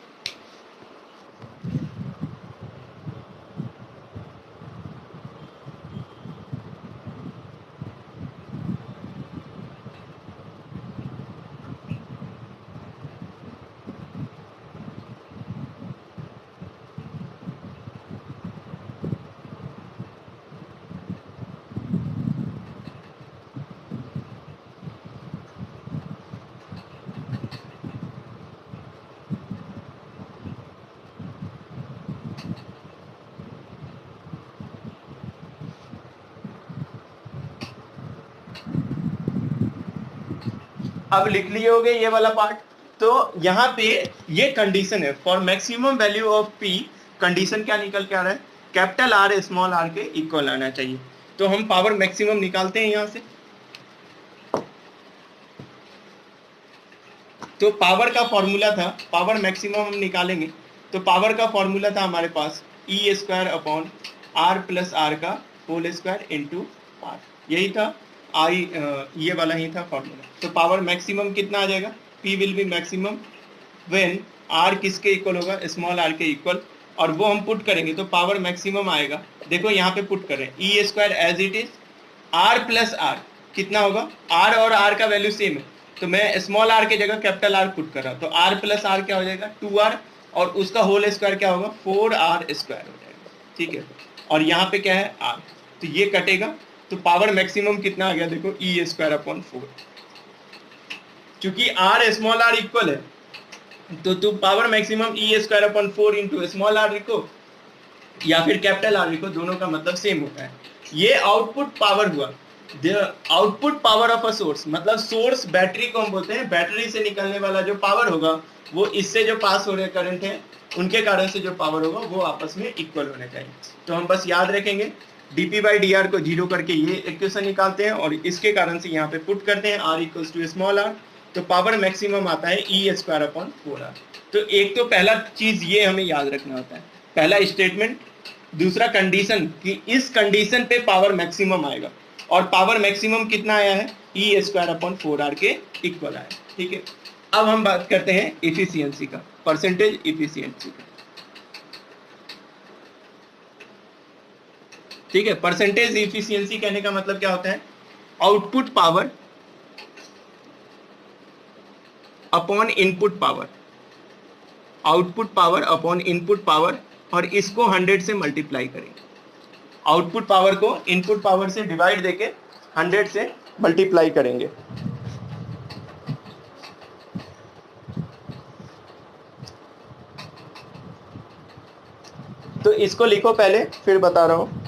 अब लिख लिए होगे ये वाला पार्ट। तो यहाँ पे ये कंडीशन है for maximum value of P, condition क्या निकल के आ रहा है, कैपिटल आर स्मॉल आर के इक्वल आना चाहिए। तो हम पावर मैक्सिमम निकालते हैं यहाँ से। तो पावर का फॉर्मूला था, पावर मैक्सिमम हम निकालेंगे तो पावर का फॉर्मूला था हमारे पास E square upon R plus R का होल स्क्वायर इंटू आर, यही था ये वाला ही था फॉर्मूला। तो पावर मैक्सिमम कितना आ जाएगा, P will be maximum when R किसके इक्वल होगा, स्मॉल r के इक्वल, और वो हम पुट करेंगे तो पावर मैक्सिमम आएगा। देखो यहाँ पे पुट करें E square as it is r plus R कितना होगा, r और r का वैल्यू सेम है तो मैं स्मॉल r की जगह कैपिटल R पुट कर रहा हूँ, तो r प्लस आर क्या हो जाएगा 2r, और उसका होल स्क्वायर क्या होगा 4r स्क्वायर हो जाएगा, ठीक है। और यहाँ पे क्या है r, तो ये कटेगा तो पावर मैक्सिमम कितना आ गया, देखो ई स्क्वायर अपॉन 4, चूंकि r स्मॉल r इक्वल है तो power maximum E square upon 4 into small r लिखो या फिर कैपिटल R लिखो, दोनों का मतलब सेम होता है। ये आउटपुट पावर हुआ, output power of a source, मतलब सोर्स बैटरी को हम बोलते हैं, बैटरी से निकलने वाला जो पावर होगा वो इससे जो पास हो रहे करंट है उनके कारण से जो पावर होगा वो आपस में इक्वल होने चाहिए। तो हम बस याद रखेंगे dp/dr को जीरो करके ये इक्वेशन निकालते हैं और इसके कारण से यहाँ पे पुट करते हैं r equals to small r, तो पावर मैक्सिमम आता है ई स्क्वायर अपॉन 4r। तो एक तो पहला चीज ये हमें याद रखना होता है, पहला स्टेटमेंट, दूसरा कंडीशन कि इस कंडीशन पे पावर मैक्सिमम आएगा, और पावर मैक्सिमम कितना आया है ई स्क्वायर अपॉन 4r के इक्वल आया, ठीक है। अब हम बात करते हैं इफिशियंसी का, परसेंटेज इफिशियंसी का, ठीक है। परसेंटेज इफिशियंसी कहने का मतलब क्या होता है, output power upon input power, output power upon input power, और इसको 100 से मल्टीप्लाई करेंगे, आउटपुट पावर को इनपुट पावर से डिवाइड देके 100 से मल्टीप्लाई करेंगे। तो इसको लिखो पहले फिर बता रहा हूं।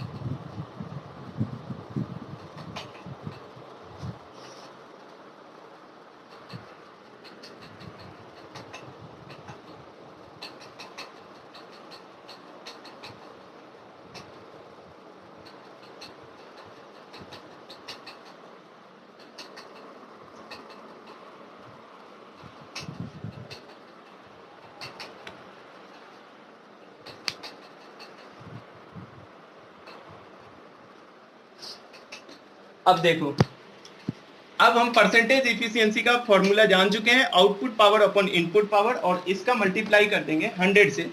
अब देखो, अब हम परसेंटेज इफिशियंसी का फॉर्मूला जान चुके हैं, output power upon input power, और इसका मल्टीप्लाई कर देंगे 100 से,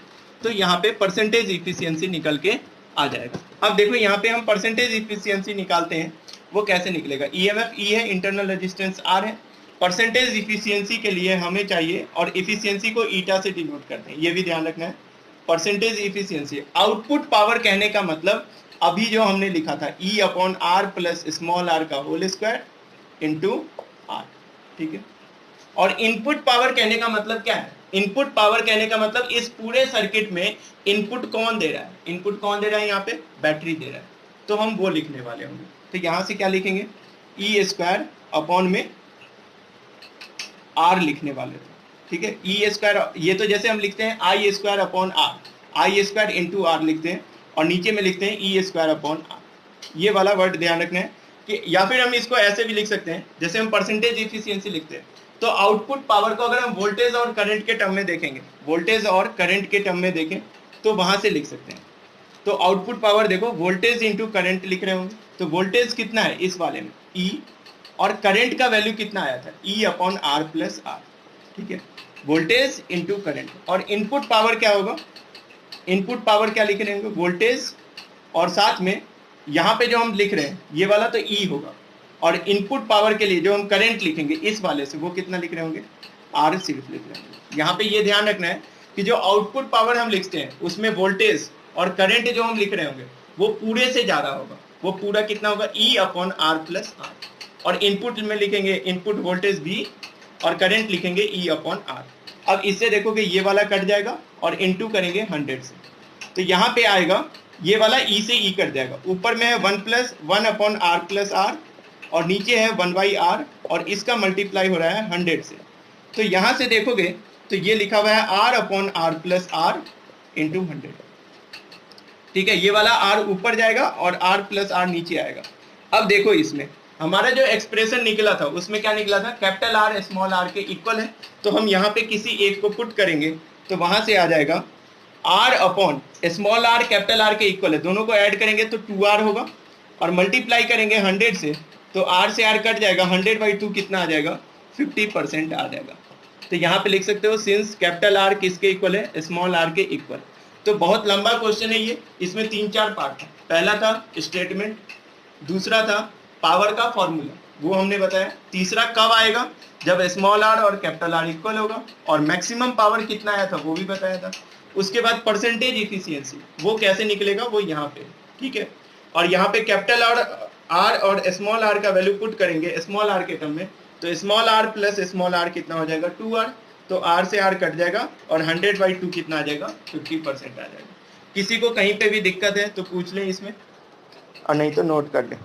तो यहाँ पे परसेंटेज इफिशियंसी निकल के आ जाएगा। अब देखो यहाँ पे हम परसेंटेज इफिशियंसी निकालते हैं, वो कैसे निकलेगा, ईएमएफ ई है, इंटरनल रेजिस्टेंस आर है, परसेंटेज इफिशियंसी के लिए हमें चाहिए, और इफिशियंसी को ईटा से डिनोट करते हैं, ये भी ध्यान रखना है। परसेंटेज इफिशियंसी, आउटपुट पावर कहने का मतलब अभी जो हमने लिखा था E upon R plus small r का होल स्क्वायर इंटू आर, ठीक है। और इनपुट पावर कहने का मतलब क्या है, इनपुट पावर कहने का मतलब इस पूरे सर्किट में इनपुट कौन दे रहा है, इनपुट कौन दे रहा है, यहाँ पे बैटरी दे रहा है, तो हम वो लिखने वाले होंगे। तो यहाँ से क्या लिखेंगे, ई स्क्वायर अपॉन में आर लिखने वाले थे, ठीक है। ई स्क्वायर, ये तो जैसे हम लिखते हैं I square upon R, I square into R लिखते हैं, और नीचे में लिखते हैं ई स्क्वायर अपॉन आर, ये वाला वर्ड ध्यान रखना है कि, या फिर हम इसको ऐसे भी लिख सकते हैं जैसे हम परसेंटेज इफिशियंसी लिखते हैं, तो आउटपुट पावर को अगर हम वोल्टेज और करंट के टर्म में देखेंगे, वोल्टेज और करंट के टर्म में देखें तो वहां से लिख सकते हैं। तो आउटपुट पावर देखो वोल्टेज इंटू करंट लिख रहे होंगे, तो वोल्टेज कितना है इस वाले में E, और करंट का वैल्यू कितना आया था E upon R plus R, ठीक है, वोल्टेज इंटू करंट। और इनपुट पावर क्या होगा, इनपुट पावर क्या लिख रहे होंगे, वोल्टेज, और साथ में यहाँ पे जो हम लिख रहे हैं ये वाला तो E होगा, और इनपुट पावर के लिए जो हम करंट लिखेंगे इस वाले से वो कितना लिख रहे होंगे, R सिर्फ लिख रहे होंगे। यहाँ पे ये ध्यान रखना है कि जो आउटपुट पावर हम लिखते हैं उसमें वोल्टेज और करंट जो हम लिख रहे होंगे वो पूरे से ज्यादा होगा, वो पूरा कितना होगा E upon R plus R, और इनपुट में लिखेंगे इनपुट वोल्टेज V और करंट लिखेंगे E अपॉन आर। अब इससे देखोगे ये वाला कट जाएगा और इनटू करेंगे 100 से, तो यहाँ पे आएगा ये वाला E से E कट जाएगा, ऊपर में है 1 अपॉन आर प्लस आर, और नीचे है 1/r, और इसका मल्टीप्लाई हो रहा है 100 से। तो यहाँ से देखोगे तो ये लिखा हुआ है R upon R plus R into 100, ठीक है। ये वाला R ऊपर जाएगा और R प्लस आर नीचे आएगा। अब देखो इसमें हमारा जो एक्सप्रेशन निकला था उसमें क्या निकला था, कैपिटल R स्मॉल r के इक्वल है, तो हम यहाँ पे किसी एक को पुट करेंगे तो वहां से आ जाएगा R upon small R capital R के इक्वल है, दोनों को ऐड करेंगे तो 2r होगा, और मल्टीप्लाई करेंगे 100 से तो r से r कट जाएगा, 100/2 कितना आ जाएगा, 50% आ जाएगा। तो यहाँ पे लिख सकते हो सिंस कैपिटल आर किसके इक्वल है, स्मॉल आर के इक्वल। तो बहुत लंबा क्वेश्चन है ये, इसमें 3-4 पार्ट है। पहला था स्टेटमेंट, दूसरा था पावर का फॉर्मूला, वो हमने बताया, तीसरा कब आएगा, जब स्मॉल आर और कैपिटल आर इक्वल होगा, और मैक्सिमम पावर कितना आया था वो भी बताया था। उसके बाद परसेंटेज इफिशियंसी, वो कैसे निकलेगा, वो यहाँ पे, ठीक है। और यहाँ पे कैपिटल आर और स्मॉल आर का वैल्यू पुट करेंगे स्मॉल आर के टर्म में, तो small R plus small R कितना हो जाएगा, 2r, तो r से r कट जाएगा, और 100/2 कितना आ जाएगा, 50% आ जाएगा। किसी को कहीं पे भी दिक्कत है तो पूछ लें इसमें, और नहीं तो नोट कर लें।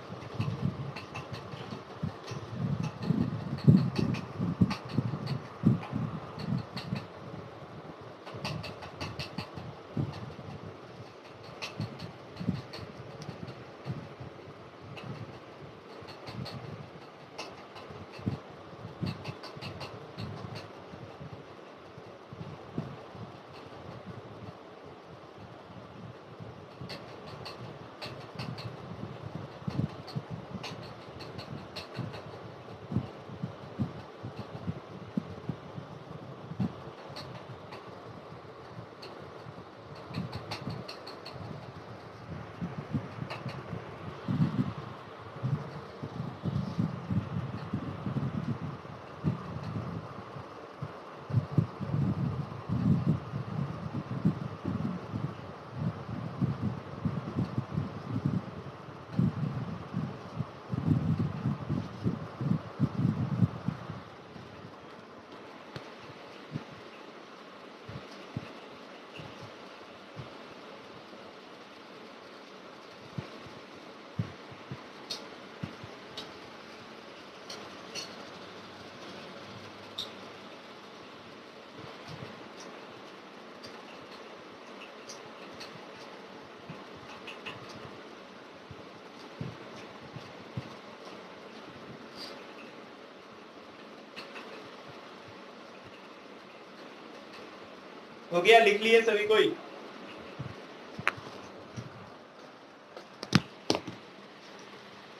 हो गया, लिख लिए सभी कोई?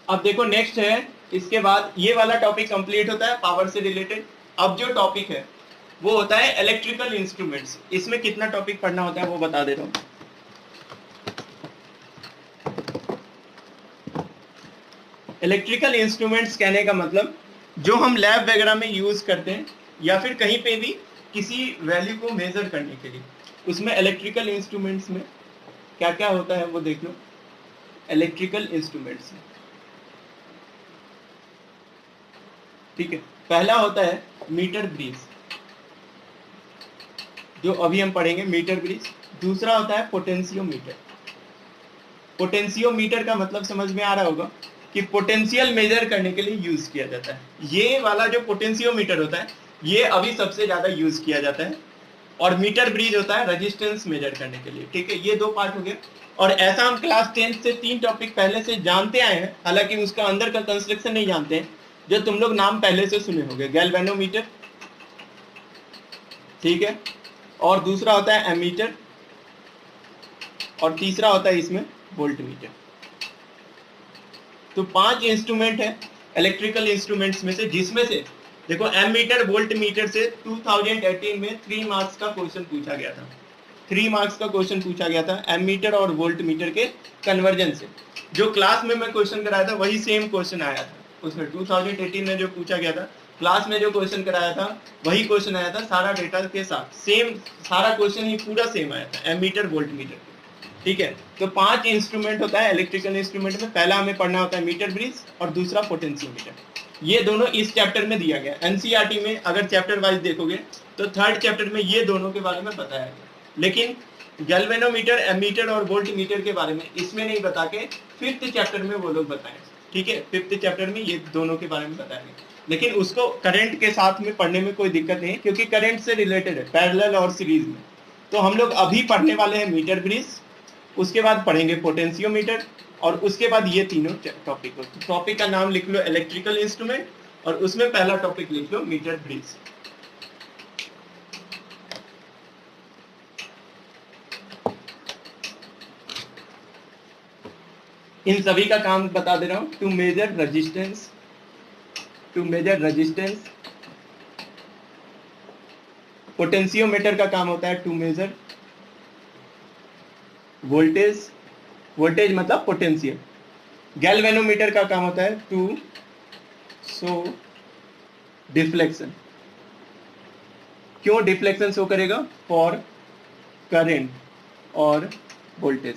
अब देखो नेक्स्ट है, इसके बाद ये वाला टॉपिक कंप्लीट होता है पावर से रिलेटेड। अब जो टॉपिक है वो होता है इलेक्ट्रिकल इंस्ट्रूमेंट्स। इसमें कितना टॉपिक पढ़ना होता है वो बता दे रहा हूँ। इलेक्ट्रिकल इंस्ट्रूमेंट्स कहने का मतलब जो हम लैब वगैरह में यूज करते हैं, या फिर कहीं पे भी किसी वैल्यू को मेजर करने के लिए, उसमें इलेक्ट्रिकल इंस्ट्रूमेंट्स में क्या क्या होता है वो देख लो। इलेक्ट्रिकल इंस्ट्रूमेंट्स में, ठीक है, पहला होता है मीटर ब्रिज, जो अभी हम पढ़ेंगे, मीटर ब्रिज। दूसरा होता है पोटेंशियोमीटर। पोटेंशियोमीटर का मतलब समझ में आ रहा होगा कि पोटेंशियल मेजर करने के लिए यूज किया जाता है। ये वाला जो पोटेंशियोमीटर होता है ये अभी सबसे ज्यादा यूज किया जाता है, और मीटर ब्रिज होता है रेजिस्टेंस मेजर करने के लिए, ठीक है। ये दो पार्ट हो गए, और ऐसा हम क्लास 10 से 3 टॉपिक पहले से जानते आए हैं, हालांकि उसका अंदर का कंस्ट्रक्शन नहीं जानते हैं, जो तुम लोग नाम पहले से सुने होंगे, गैल्वेनोमीटर, ठीक है, और दूसरा होता है एमीटर, और तीसरा होता है इसमें वोल्टमीटर। तो 5 इंस्ट्रूमेंट है इलेक्ट्रिकल इंस्ट्रूमेंट्स में से, जिसमें से देखो एमीटर वोल्ट मीटर से 2018 में 3 मार्क्स का क्वेश्चन पूछा गया था। 3 मार्क्स का क्वेश्चन पूछा गया था एमीटर और वोल्ट मीटर के कन्वर्जन से। जो क्लास में मैं क्वेश्चन कराया था वही सेम क्वेश्चन आया था उसमें। 2018 में जो पूछा गया था, क्लास में जो क्वेश्चन कराया था वही क्वेश्चन आया था, सारा डेटा के साथ सेम, सारा क्वेश्चन ही पूरा सेम आया था एमीटर वोल्ट मीटर, ठीक है। तो 5 इंस्ट्रूमेंट होता है इलेक्ट्रिकल इंस्ट्रूमेंट में। पहला हमें पढ़ना होता है मीटर ब्रिज, और दूसरा पोटेंशियोमीटर। ये दोनों इस चैप्टर में दिया गया। एनसीईआरटी में अगर चैप्टर वाइज देखोगे तो 3rd चैप्टर में ये दोनों के बारे में बताया गया, लेकिन गैल्वेनोमीटर, एमीटर और वोल्ट मीटर के बारे में इसमें नहीं बता के 5th चैप्टर में वो लोग बताएं, ठीक है। 5th चैप्टर में ये दोनों के बारे में बताया गया, लेकिन उसको करंट के साथ में पढ़ने में कोई दिक्कत नहीं है, क्योंकि करंट से रिलेटेड है, पैरेलल और सीरीज में। तो हम लोग अभी पढ़ने वाले हैं मीटर ब्रिज, उसके बाद पढ़ेंगे पोटेंशियोमीटर, और उसके बाद ये तीनों टॉपिक हो। तो टॉपिक का नाम लिख लो इलेक्ट्रिकल इंस्ट्रूमेंट, और उसमें पहला टॉपिक लिख लो मीटर ब्रिज। इन सभी का काम बता दे रहा हूं। To measure resistance, to measure resistance. Potentiometer का काम होता है टू मेजर वोल्टेज, वोल्टेज मतलब पोटेंशियल। गैल्वेनोमीटर का काम होता है टू शो डिफ्लेक्शन। क्यों डिफ्लेक्शन शो करेगा? फॉर करंट और वोल्टेज।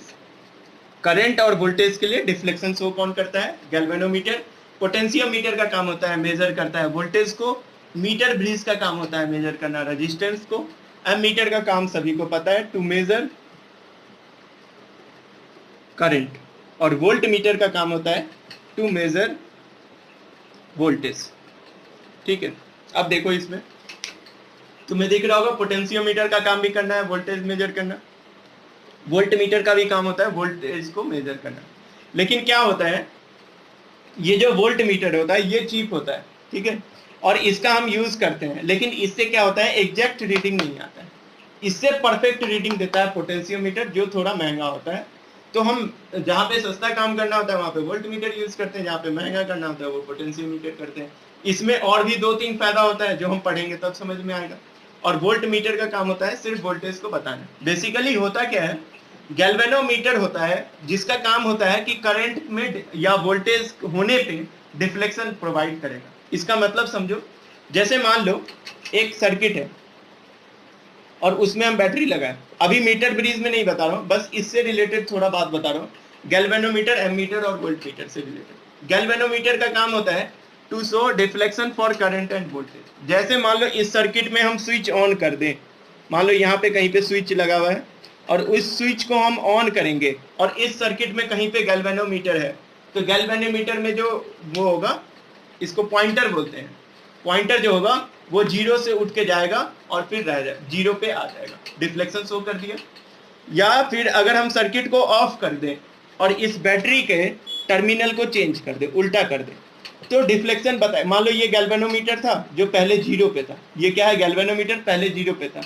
करंट और वोल्टेज के लिए डिफ्लेक्शन शो कौन करता है? गैल्वेनोमीटर। पोटेंशियोमीटर का काम होता है मेजर करता है वोल्टेज को। मीटर ब्रिज का काम होता है मेजर करना रेजिस्टेंस को। एमीटर का काम सभी को पता है, टू मेजर करंट। और वोल्ट मीटर का काम होता है टू मेजर वोल्टेज। ठीक है, अब देखो इसमें तुम्हें दिख रहा होगा पोटेंशियोमीटर का काम भी करना है वोल्टेज मेजर करना, वोल्ट मीटर का भी काम होता है वोल्टेज को मेजर करना। लेकिन क्या होता है, ये जो वोल्ट मीटर होता है ये चीप होता है, ठीक है, और इसका हम यूज करते हैं, लेकिन इससे क्या होता है, एग्जैक्ट रीडिंग नहीं आता है। इससे परफेक्ट रीडिंग देता है पोटेंशियोमीटर, जो थोड़ा महंगा होता है। तो हम जहाँ पे सस्ता काम करना होता है वहां पे वोल्ट मीटर यूज करते हैं, जहाँ पे महंगा करना होता है वो पोटेंशियोमीटर करते हैं। इसमें और भी 2-3 फायदा होता है जो हम पढ़ेंगे तब समझ में आएगा। और वोल्ट मीटर का काम होता है सिर्फ वोल्टेज को बताना। बेसिकली होता क्या है, गैल्वेनोमीटर होता है जिसका काम होता है कि करंट में या वोल्टेज होने पे डिफ्लेक्शन प्रोवाइड करेगा। इसका मतलब समझो, जैसे मान लो एक सर्किट है और उसमें हम बैटरी लगाए। अभी मीटर ब्रिज में नहीं बता रहा हूं, बस इससे रिलेटेड थोड़ा बात बता रहा हूं। गैल्वेनोमीटर, एमीटर और वोल्ट मीटर से रिलेटेड। गैल्वेनोमीटर का काम होता है to show deflection for current and voltage. जैसे मान लो इस सर्किट में हम स्विच ऑन कर दें, मान लो यहाँ पे कहीं पे स्विच लगा हुआ है और उस स्विच को हम ऑन करेंगे और इस सर्किट में कहीं पे गैल्वेनोमीटर है, तो गैल्वेनोमीटर में जो वो होगा, इसको पॉइंटर बोलते हैं, पॉइंटर जो होगा वो जीरो से उठ के जाएगा और फिर रह जाए जीरो पे आ जाएगा, डिफ्लेक्शन शो कर दिया। या फिर अगर हम सर्किट को ऑफ कर दें और इस बैटरी के टर्मिनल को चेंज कर दे, उल्टा कर दे, तो डिफ्लेक्शन बताए। मान लो ये गैल्वेनोमीटर था जो पहले जीरो पे था, ये क्या है, गैल्वेनोमीटर पहले जीरो पे था।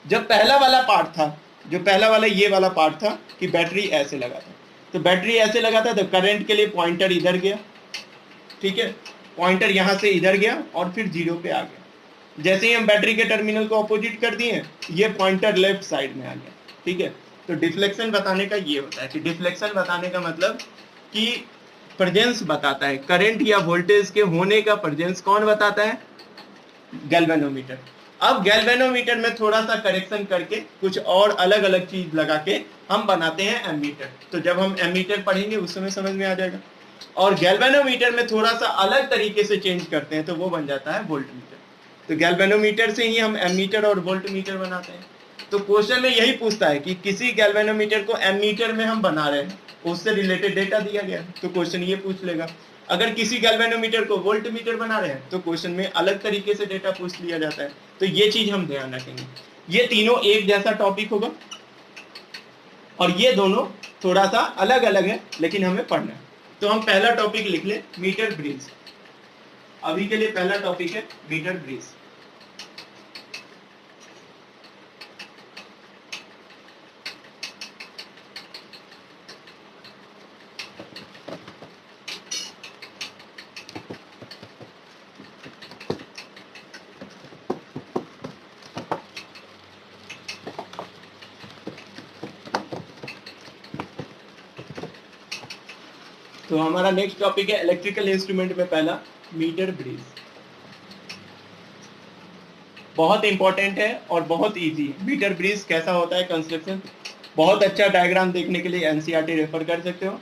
जब पहला वाला पार्ट था, जो पहला वाला ये वाला पार्ट था कि बैटरी ऐसे लगा था, तो बैटरी ऐसे लगा था तो करंट के लिए पॉइंटर इधर गया, ठीक है, पॉइंटर यहां से इधर गया और फिर जीरो पे आ गया। जैसे ही हम बैटरी के टर्मिनल को अपोजिट कर दिए, ये पॉइंटर लेफ्ट साइड में आ गया, ठीक है। तो डिफ्लेक्शन बताने का ये होता है कि डिफ्लेक्शन बताने का मतलब कि प्रेजेंस बताता है, करंट या वोल्टेज के होने का प्रेजेंस कौन बताता है, गैल्वेनोमीटर। अब गैल्वेनोमीटर में थोड़ा सा करेक्शन करके कुछ और अलग अलग चीज लगा के हम बनाते हैं एमीटर। तो जब हम एमीटर पढ़ेंगे उस समय समझ में आ जाएगा। और गैल्वेनोमीटर में थोड़ा सा अलग तरीके से चेंज करते हैं तो वो बन जाता है वोल्ट मीटर। तो गैल्वेनोमीटर से ही हम एमीटर और वोल्ट मीटर बनाते हैं। तो क्वेश्चन में यही पूछता है कि किसी गैल्वेनोमीटर को एमीटर में हम बना रहे हैं, उससे रिलेटेड डेटा दिया गया है, तो क्वेश्चन ये पूछ लेगा। अगर किसी गैल्वेनोमीटर को वोल्ट मीटर बना रहे हैं तो क्वेश्चन में अलग तरीके से डेटा पूछ लिया जाता है। तो ये चीज हम ध्यान रखेंगे। ये तीनों एक जैसा टॉपिक होगा और ये दोनों थोड़ा सा अलग अलग है, लेकिन हमें पढ़ना है। तो हम पहला टॉपिक लिख ले, मीटर ब्रिज। अभी के लिए पहला टॉपिक है मीटर ब्रिज। तो हमारा नेक्स्ट टॉपिक है इलेक्ट्रिकल इंस्ट्रूमेंट में पहला मीटर ब्रिज। बहुत इंपॉर्टेंट है और बहुत इजी है। मीटर ब्रिज कैसा होता है कंस्ट्रक्शन, बहुत अच्छा डायग्राम देखने के लिए एनसीईआरटी रेफर कर सकते हो।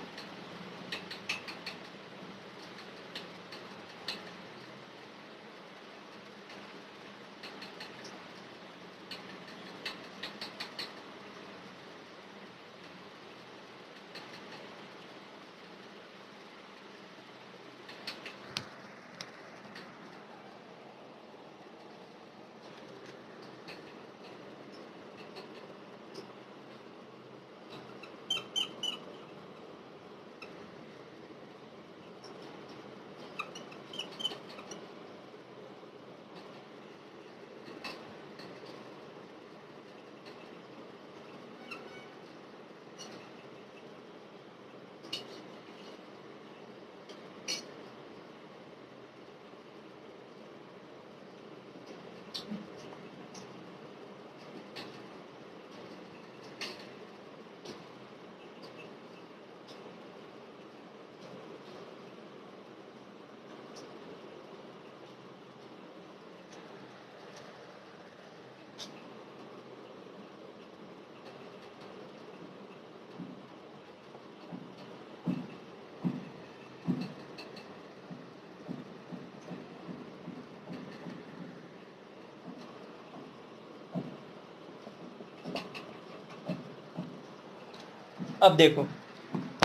अब देखो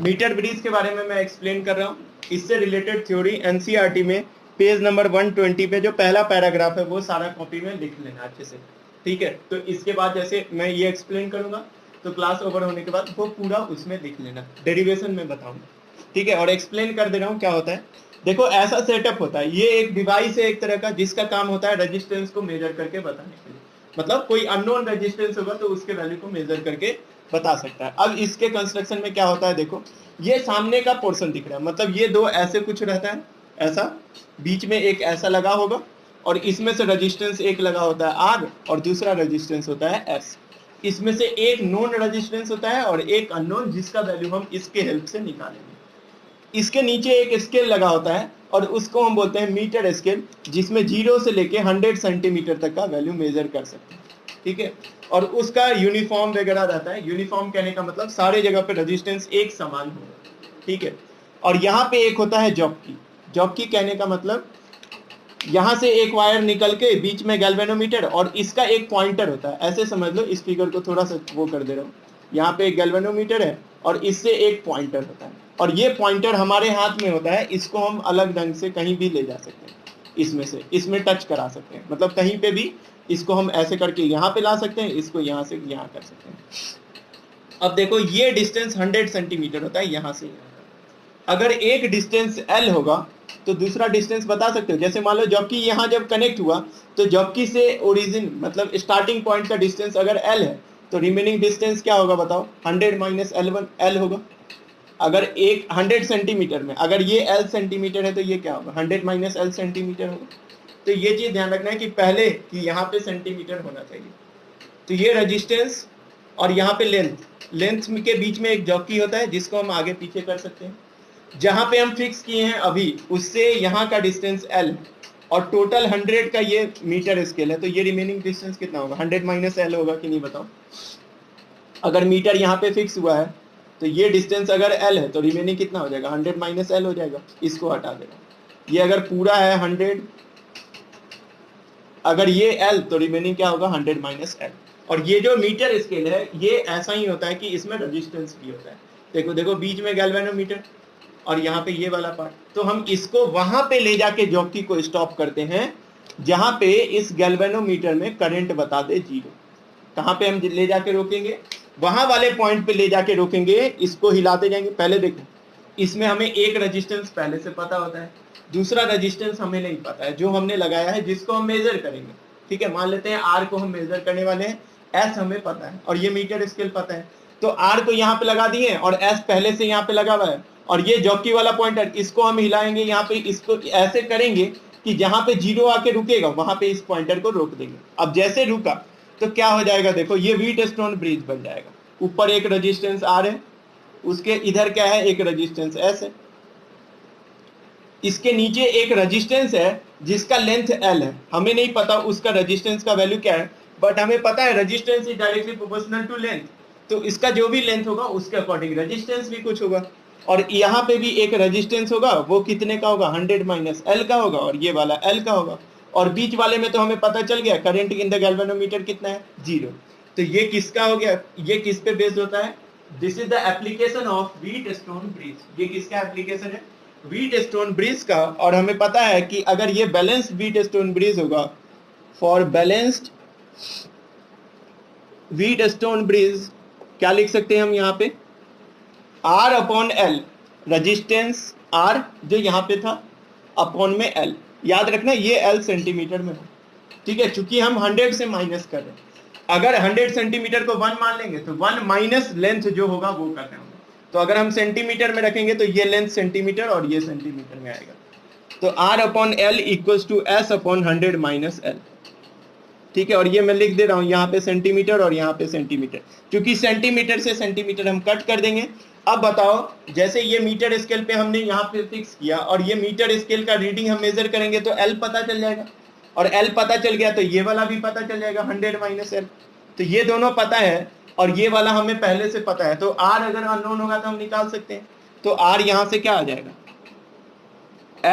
मीटर ब्रिज के बारे में मैं एक्सप्लेन कर रहा हूँ, इससे रिलेटेड थ्योरी एनसीईआरटी में पेज नंबर 120 पे जो पहला पैराग्राफ है वो सारा कॉपी में लिख लेना अच्छे से, ठीक है। तो इसके बाद जैसे मैं ये एक्सप्लेन करूंगा तो क्लास ओवर होने के बाद वो पूरा उसमें लिख लेना, डेरिवेशन में बताऊंगा, ठीक है। और एक्सप्लेन कर दे रहा हूँ क्या होता है। देखो ऐसा सेटअप होता है, ये एक डिवाइस है एक तरह का जिसका काम होता है रेजिस्टेंस को मेजर करके बताने के लिए, मतलब कोई अननोन रेजिस्टेंस होगा तो उसके वैल्यू को मेजर करके बता सकता है। अब इसके कंस्ट्रक्शन में क्या होता है, देखो ये सामने का पोर्शन दिख रहा है, मतलब ये दो ऐसे कुछ रहता है, ऐसा बीच में एक ऐसा लगा होगा और इसमें से रेजिस्टेंस एक लगा होता है आर और दूसरा रेजिस्टेंस होता है एस। इसमें से एक नोन रेजिस्टेंस होता है और एक अननोन जिसका वैल्यू हम इसके हेल्प से निकालेंगे। इसके नीचे एक स्केल लगा होता है और उसको हम बोलते हैं मीटर स्केल, जिसमें 0 से लेके 100 सेंटीमीटर तक का वैल्यू मेजर कर सकते हैं, ठीक है। और उसका यूनिफॉर्म वगैरह रहता है, यूनिफॉर्म कहने का मतलब सारे जगह पे रेजिस्टेंस एक समान होगा, ठीक है। और यहाँ पे एक होता है जॉकी, जॉकी कहने का मतलब यहाँ से एक वायर निकल के बीच में गैल्वेनोमीटर और इसका एक पॉइंटर होता है, ऐसे समझ लो। इस फिगर को थोड़ा सा वो कर दे रहा हूँ, यहाँ पे एक गैल्वेनोमीटर है और इससे एक पॉइंटर होता है और ये पॉइंटर हमारे हाथ में होता है, इसको हम अलग ढंग से कहीं भी ले जा सकते हैं, इसमें से इसमें टच करा सकते हैं, मतलब कहीं पे भी इसको हम ऐसे करके यहाँ पे ला सकते हैं, इसको यहाँ से यहाँ कर सकते हैं। अब देखो ये डिस्टेंस 100 सेंटीमीटर होता है यहाँ से यहाँ। अगर एक डिस्टेंस L होगा तो दूसरा डिस्टेंस बता सकते हो, जैसे मान लो जॉकी यहाँ जब कनेक्ट हुआ तो जॉकी से ओरिजिन मतलब स्टार्टिंग पॉइंट का डिस्टेंस अगर L है तो रिमेनिंग डिस्टेंस क्या होगा बताओ, 100 माइनस L होगा। अगर एक 100 सेंटीमीटर में अगर ये L सेंटीमीटर है तो ये क्या होगा, 100 माइनस L सेंटीमीटर होगा। तो ये चीज ध्यान रखना है कि पहले कि यहाँ पे सेंटीमीटर होना चाहिए। तो ये रेजिस्टेंस और यहाँ पे लेंथ के बीच में एक जॉकी होता है जिसको हम आगे पीछे कर सकते हैं। जहां पे हम फिक्स किए हैं अभी उससे यहाँ का डिस्टेंस L और टोटल 100 का ये मीटर स्केल है, तो ये रिमेनिंग डिस्टेंस कितना होगा, 100 माइनस L होगा कि नहीं बताओ। अगर मीटर यहाँ पे फिक्स हुआ है तो ये डिस्टेंस अगर L है तो रिमेनिंग कितना हो जाएगा, 100 माइनस L हो जाएगा, इसको हटा देगा। ये अगर पूरा है 100, अगर ये L तो रिमेनिंग क्या होगा, 100 माइनस L। और ये जो मीटर स्केल है ये ऐसा ही होता है कि इसमें रेजिस्टेंस भी होता है। देखो देखो बीच में गैल्वेनोमीटर और यहाँ पे ये वाला पार्ट, तो हम इसको वहां पे ले जाके जॉकी को स्टॉप करते हैं जहां पे इस गैल्वेनोमीटर में करंट बता दे 0। कहां पे हम ले जाके रोकेंगे, वहां वाले पॉइंट पे ले जाके रोकेंगे, इसको हिलाते जाएंगे। पहले देखो इसमें हमें एक रेजिस्टेंस पहले से पता होता है, दूसरा रेजिस्टेंस हमें नहीं पता है जो हमने लगाया है जिसको हम मेजर करेंगे, ठीक है। मान लेते हैं R को हम मेजर करने वाले हैं, S हमें पता है और ये मीटर स्केल पता है, तो R को यहाँ पे लगा दिए और S पहले से यहाँ पे लगा हुआ है और ये जॉकी वाला पॉइंटर इसको हम हिलाएंगे यहाँ पे, इसको ऐसे करेंगे कि जहां पे 0 आके रुकेगा वहां पे इस पॉइंटर को रोक देंगे। अब जैसे रुका तो क्या हो जाएगा, देखो ये व्हीटस्टोन ब्रिज बन जाएगा। ऊपर एक रेजिस्टेंस R है, उसके इधर क्या है, एक रेजिस्टेंस S है, इसके नीचे एक रेजिस्टेंस है जिसका लेंथ L है। हमें नहीं पता उसका रेजिस्टेंस का वैल्यू क्या है, बट हमें पता है resistance is directly proportional to length, तो इसका जो भी लेंथ होगा उसके अकॉर्डिंग रेजिस्टेंस भी कुछ होगा। और यहाँ पे भी एक रेजिस्टेंस होगा, वो कितने का होगा, 100 माइनस L का होगा और ये वाला L का होगा। और बीच वाले में तो हमें पता चल गया करंट इन द गैल्वेनोमीटर कितना है, 0। तो ये किसका हो गया, ये किस पे बेस्ड होता है, this is the application of Wheatstone bridge. ये किसका एप्लीकेशन है, व्हीटस्टोन ब्रिज का। और हमें पता है कि अगर ये बैलेंस्ड व्हीटस्टोन ब्रिज होगा, फॉर बैलेंस्ड व्हीटस्टोन ब्रिज क्या लिख सकते हैं हम यहाँ पे, R upon L, resistance R जो यहाँ पे था अपॉन में L, याद रखना ये L सेंटीमीटर में हो, ठीक है। चूंकि हम 100 से माइनस कर रहे हैं, अगर 100 सेंटीमीटर को 1 मान लेंगे तो 1 माइनस लेंथ जो होगा वो कर रहे होंगे, तो अगर हम सेंटीमीटर में रखेंगे तो ये लेंथ सेंटीमीटर और ये सेंटीमीटर में आएगा। तो R upon L equals to S upon 100 minus L, ठीक है। और ये मैं लिख दे रहा हूं यहाँ पे सेंटीमीटर और यहाँ पे सेंटीमीटर, क्योंकि सेंटीमीटर से सेंटीमीटर हम कट कर देंगे। अब बताओ जैसे ये मीटर स्केल पे हमने यहाँ पे फिक्स किया और ये मीटर स्केल का रीडिंग हम मेजर करेंगे तो L पता चल जाएगा, और L पता चल गया तो ये वाला भी पता चल जाएगा 100 माइनस L। तो ये दोनों पता है और ये वाला हमें पहले से पता है, तो R अगर अननोन होगा तो हम निकाल सकते हैं। तो R यहाँ से क्या आ जाएगा,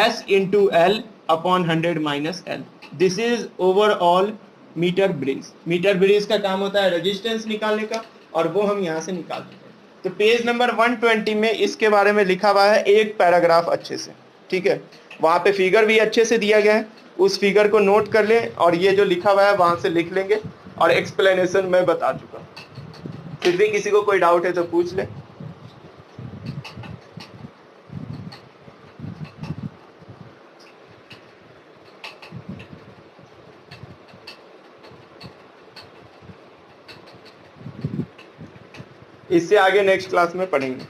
S into L upon 100 minus L। This is overall metre bridge. Metre bridge का काम होता है रेजिस्टेंस निकालने का और वो हम यहाँ से निकाल देते हैं। तो पेज नंबर 120 में इसके बारे में लिखा हुआ है एक पैराग्राफ अच्छे से, ठीक है। वहां पे फिगर भी अच्छे से दिया गया है, उस फिगर को नोट कर लें और ये जो लिखा हुआ है वहां से लिख लेंगे और एक्सप्लेनेशन मैं बता चुका हूं। फिर भी किसी को कोई डाउट है तो पूछ ले। इससे आगे नेक्स्ट क्लास में पढ़ेंगे।